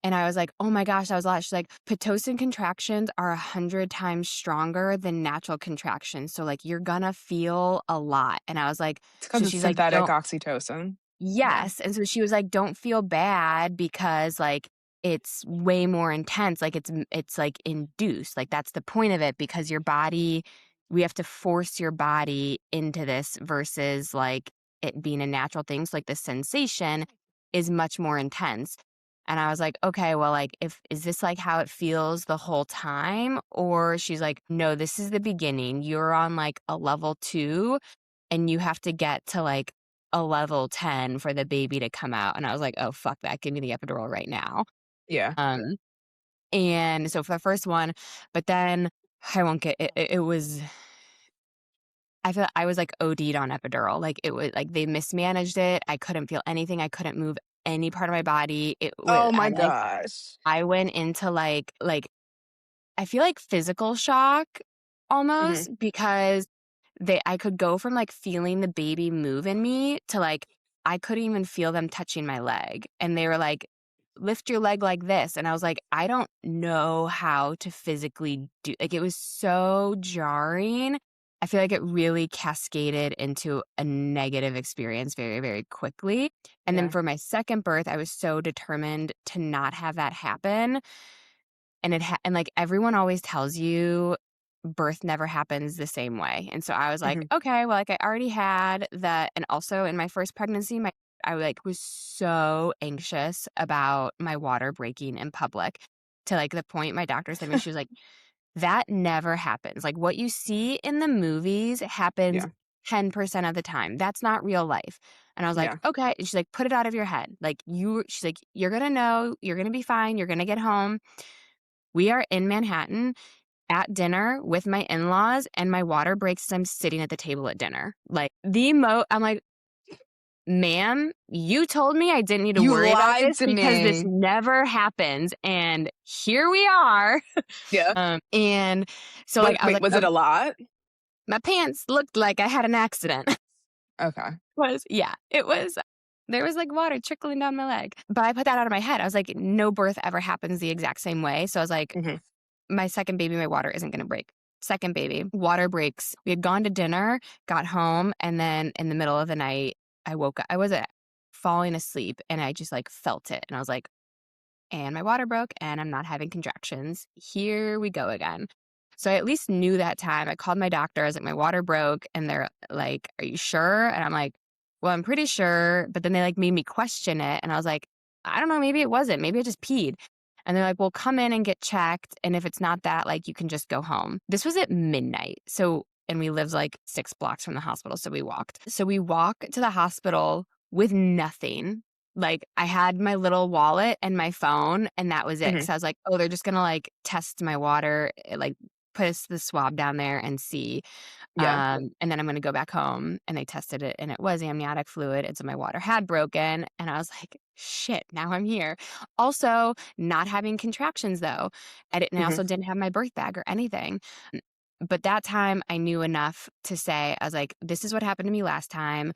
and I was like, "Oh my gosh," that was a lot. She's like, "Pitocin contractions are 100 times stronger than natural contractions, so, like, you're gonna feel a lot." And I was like It's so because it's she's like, synthetic "Don't." oxytocin. Yeah. Yes, and so she was like, "Don't feel bad because, like, it's way more intense, like, it's, like, induced, like, that's the point of it because your body we have to force your body into this versus, like, it being a natural thing, so, like, the sensation is much more intense." And I was like, "Okay, well, like, if is this, like, how it feels the whole time?" Or she's like, "No, this is the beginning. You're on, like, a level 2, and you have to get to, like, a level 10 for the baby to come out." And I was like, "Oh, fuck that. Give me the epidural right now." Yeah. Um, and so for the first one, but then I won't get it was I feel I was like OD'd on epidural. Like it was like they mismanaged it. I couldn't feel anything. I couldn't move any part of my body. It was Oh my gosh. I went into I feel like physical shock almost Mhm. because I could go from, like, feeling the baby move in me to, like, I couldn't even feel them touching my leg, and they were like, "Lift your leg like this," and I was like, "I don't know how to physically do." Like, it was so jarring. I feel like it really cascaded into a negative experience very, very quickly, and then Yeah. for my second birth, I was so determined to not have that happen, and like, everyone always tells you birth never happens the same way, and so I was like, Mhm. "Okay, well, like, I already had that." And also in my first pregnancy, I, like, was so anxious about my water breaking in public to, like, the point my doctor said to me, she was like, "That never happens. Like, what you see in the movies happens Yeah. 10% of the time. That's not real life." And I was like, Yeah. "Okay." And she's like, "Put it out of your head. Like, she's like, "You're gonna know. You're gonna be fine. You're gonna get home." We are in Manhattan at dinner with my in-laws, and my water breaks as I'm sitting at the table at dinner. Like, I'm like, "Ma'am, you told me I didn't need to You worry about lied this to because this me. never happens, and here we are." Yeah. And so, like, What I was wait, like, was it a lot? my pants looked like I had an accident." Okay. Yeah, it was there was, like, water trickling down my leg. But I put that out of my head. I was like, "No birth ever happens the exact same way." So I was like, Mhm. my second baby, my water isn't gonna break. Second baby, water breaks. We had gone to dinner, got home, and then in the middle of the night, I woke up. I was falling asleep, and I just, like, felt it, and I was like, "And my water broke, and I'm not having contractions. Here we go again." So I at least knew that time. I called my doctor. I was like, "My water broke," and they're like, "Are you sure?" And I'm like, "Well, I'm pretty sure." But then they, like, made me question it, and I was like, "I don't know. Maybe it wasn't. Maybe I just peed." And they're like, "Well, come in and get checked, and if it's not that, like, you can just go home." This was at midnight, and we lived, like, 6 blocks from the hospital, so we walked. So we walk to the hospital with nothing. Like, I had my little wallet and my phone, and that was it. Mhm. Because I was like, "Oh, they're just gonna, like, test my water, like, put the swab down there and see, Yeah. and then I'm gonna go back home." And they tested it, and it was amniotic fluid, and so my water had broken, and I was like, "Shit, now I'm here." Also, not having contractions, though. I Mhm. also didn't have my birth bag or anything. But that time, I knew enough to say, I was like, "This is what happened to me last time."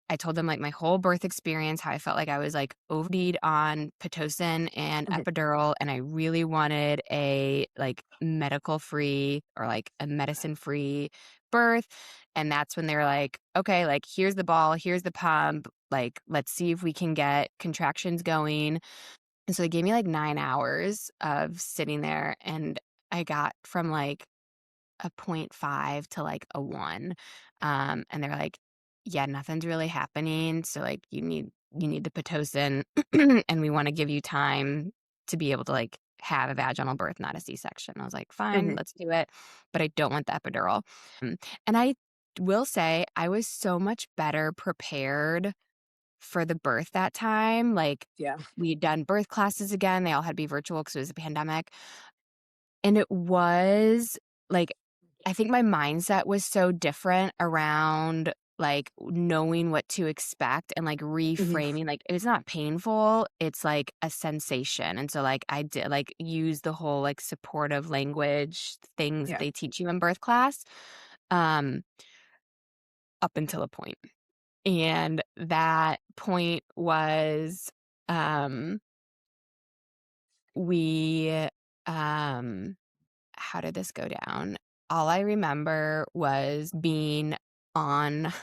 I told them, like, my whole birth experience, how I felt like I was, like, OD'd on Pitocin and Mhm. epidural, and I really wanted a, like, medical-free or, like, a medicine-free birth, and that's when they were like, "Okay, like, here's the ball, here's the pump, like, let's see if we can get contractions going." And so they gave me, like, 9 hours of sitting there, and I got from, like, a point 0.5 to, like, a 1. And they're like, "Yeah, nothing's really happening, so, like, you need the Pitocin, and we wanna give you time to be able to, like, have a vaginal birth, not a C-section." I was like, "Fine, Mhm. let's do it, but I don't want the epidural." And I will say I was so much better prepared for the birth that time, like, Yeah. we'd done birth classes again, they all had to be virtual because it was a pandemic. And it was, like, I think my mindset was so different around like knowing what to expect and like Mhm. reframing, like it's not painful, it's like a sensation. And so like I did like use the whole like supportive language things that Yeah. they teach you in birth class um up until a point. And that point was um we um how did this go down? All I remember was being on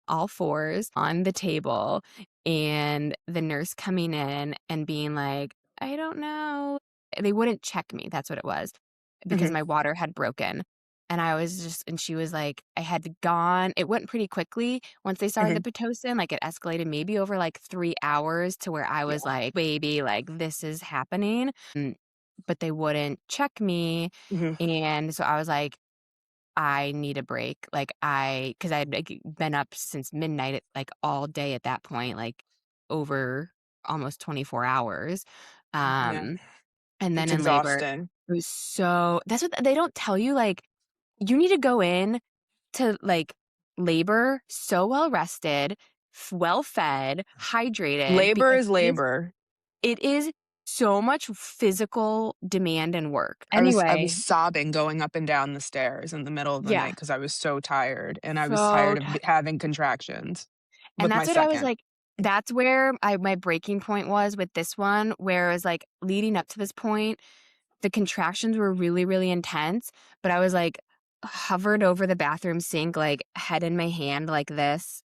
all fours on the table and the nurse coming in and being like, I don't know. They wouldn't check me. That's what it was because Mhm. my water had broken. And I was just, and she was like, I had gone, it went pretty quickly. Once they started Mhm. the Pitocin, like it escalated maybe over like 3 hours to where I was Yeah. like, baby, like this is happening. But they wouldn't check me. Mhm. And so I was like, I need a break. Like because I'd like, been up since midnight, like all day at that point, like over almost 24 hours. Yeah. Um, and then It's in labor, exhausting. it was that's what they don't tell you. Like you need to go in to like labor so well rested, well fed, hydrated, Labor because is labor. it is so much physical demand and work. I was Anyway, sobbing going up and down the stairs in the middle of the yeah. night because I was so tired, and I was So tired of having contractions And with my that's what I was second. like that's where my breaking point was with this one, where it was like leading up to this point, the contractions were really, really intense, but I was like hovered over the bathroom sink, like head in my hand like this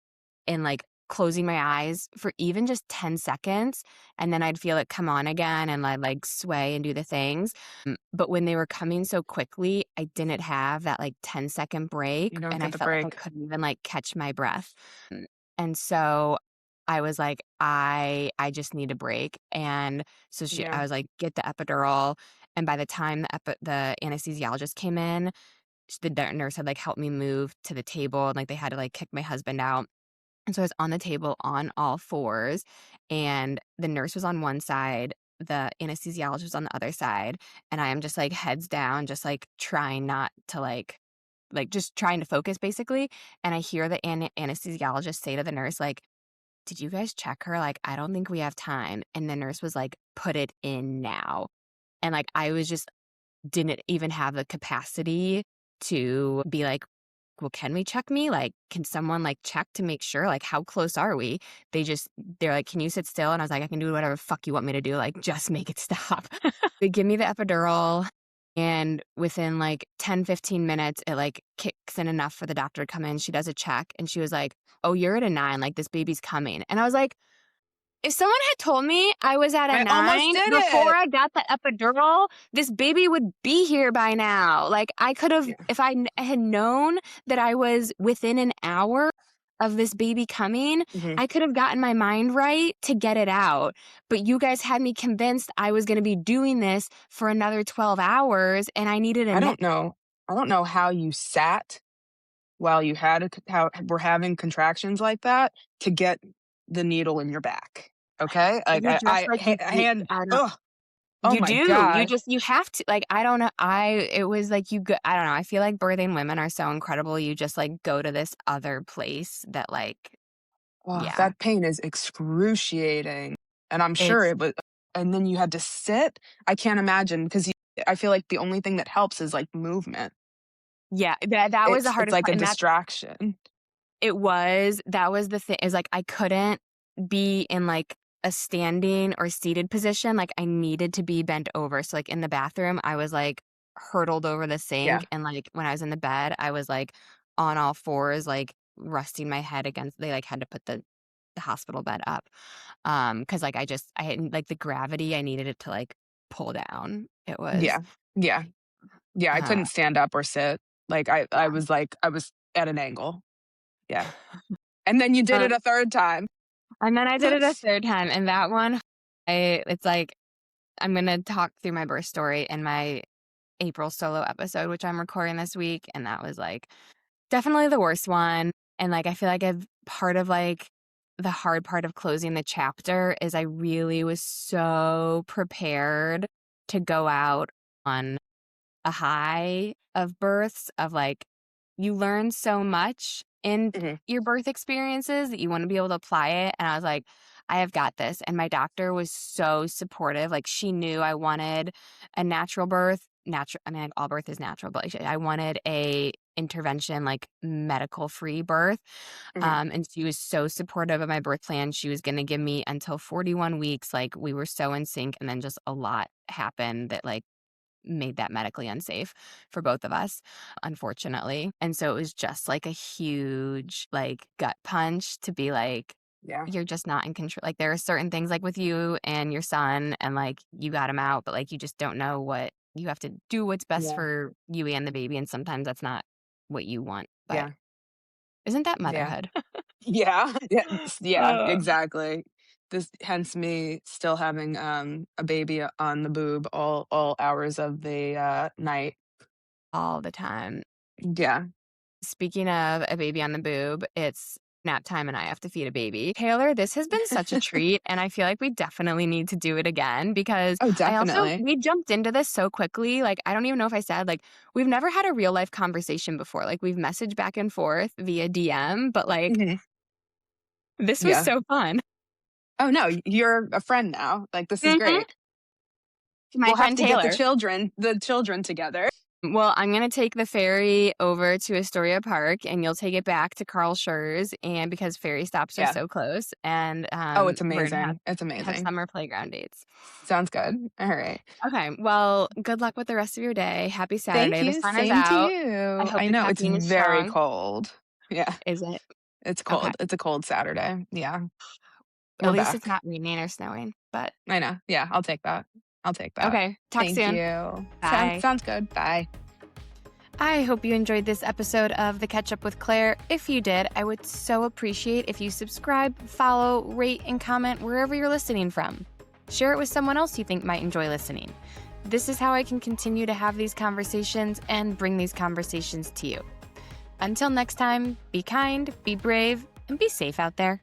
and like closing my eyes for even just 10 seconds. And then I'd feel it come on again and I'd like sway and do the things. But when they were coming so quickly, I didn't have that like 10-second break You don't and I get the felt like I break. couldn't even like catch my breath. And so I was like, I just need a break. And so Yeah. I was like, get the epidural. And by the time the anesthesiologist came in, the nurse had like helped me move to the table and like they had to like kick my husband out. And so I was on the table on all fours and the nurse was on one side, the anesthesiologist was on the other side, and I am just like heads down, just like trying not to like just trying to focus basically. And I hear the anesthesiologist say to the nurse, like, did you guys check her? Like, I don't think we have time. And the nurse was like, put it in now. And like, I was just didn't even have the capacity to be like, well, can we check me? Like, can someone like check to make sure? Like, how close are we? They're like, can you sit still? And I was like, I can do whatever the fuck you want me to do. Like, just make it stop. They give me the epidural. And within like 10, 15 minutes, it like kicks in enough for the doctor to come in. She does a check and she was like, oh, you're at a 9. Like, this baby's coming. And I was like, if someone had told me I was at a I almost 9 did before it. I got the epidural, this baby would be here by now. Like, I could have, Yeah. if had known that I was within an hour of this baby coming, Mhm. I could have gotten my mind right to get it out. But you guys had me convinced I was going to be doing this for another 12 hours and I needed a I nap. don't know. I don't know how you sat while you had how were having contractions like that to get the needle in your back. Okay? Like, You just like, hand I don't, ugh, oh You my do. god. You have to, like, I don't know. It was like I don't know. I feel like birthing women are so incredible. You just like go to this other place that, like, Oh, yeah, that pain is excruciating, and I'm sure it's, it was, and then you had to sit? I can't imagine because I feel like the only thing that helps is, like, movement. yeah, that was the It's hardest like part. a And distraction. that was the thing is like I couldn't be in like a standing or seated position. Like I needed to be bent over. So like in the bathroom, I was like hurtled over the Yeah, sink. And like when I was in the bed, I was like on all fours, like resting my head against, they like had to put the hospital bed up. Cause like I had like the gravity, I needed it to like pull down. It was, yeah, yeah, yeah, I uh, couldn't stand up or sit. Like, I yeah. was like I was at an angle. Yeah, and then you did it Um, a 3rd time. and then I did it a third time and that one, it's like, I'm gonna talk through my birth story in my April solo episode, which I'm recording this week, and that was, like, definitely the worst one, and, like, I feel like I've part of, like, the hard part of closing the chapter is I really was so prepared to go out on a high of births of, like, you learn so much in Mhm. your birth experiences, that you want to be able to apply it. And I was like, I have got this. And my doctor was so supportive. Like, she knew I wanted a natural birth. Natural, I mean, like, all birth is natural, but like, I wanted a intervention, like medical free birth. Mhm. And she was so supportive of my birth plan. She was going to give me until 41 weeks. Like, we were so in sync. And then just a lot happened that like made that medically unsafe for both of us, unfortunately. And so it was just like a huge like gut punch to be like, Yeah. you're just not in control. Like, there are certain things like with you and your son, and like you got him out, but like you just don't know what you have to do, what's best Yeah. for you and the baby. And sometimes that's not what you want. But Yeah. isn't that Yeah. motherhood? Yeah. Yeah. Yeah, Uh, exactly. This hence me still having, a baby on the boob all hours of the, night. all the time. Yeah. Speaking of a baby on the boob, it's nap time and I have to feed a baby. Taylor, this has been such a treat, and I feel like we definitely need to do it again because Oh, definitely. we jumped into this so quickly. Like, I don't even know if I said, like, we've never had a real life conversation before. Like, we've messaged back and forth via DM, but like, Mhm. this was Yeah. so fun. Oh, no, you're a friend now, like, this is Mhm. great. My We'll have friend to get Taylor. the children together. Well, I'm gonna take the ferry over to Astoria Park, and you'll take it back to Carl Schurz, and because ferry stops are Yeah. so close, and Oh, it's we're gonna amazing. It's have amazing. summer playground dates. Sounds good. Alright. Okay, well, good luck with the rest of your day. Happy Thank Saturday. The you, sun is same to out. I you. hope I the know, it's caffeine is very strong. cold. Yeah, Is it? it's Okay. cold. It's a cold Saturday. Yeah, At we're least it's back. not raining or snowing, but I know. Yeah, I'll take that. I'll take that. okay. Talk Thank soon. you. Bye. Sounds good. Bye. I hope you enjoyed this episode of The Catch Up with Claire. If you did, I would so appreciate if you subscribe, follow, rate, and comment wherever you're listening from. Share it with someone else you think might enjoy listening. This is how I can continue to have these conversations and bring these conversations to you. Until next time, be kind, be brave, and be safe out there.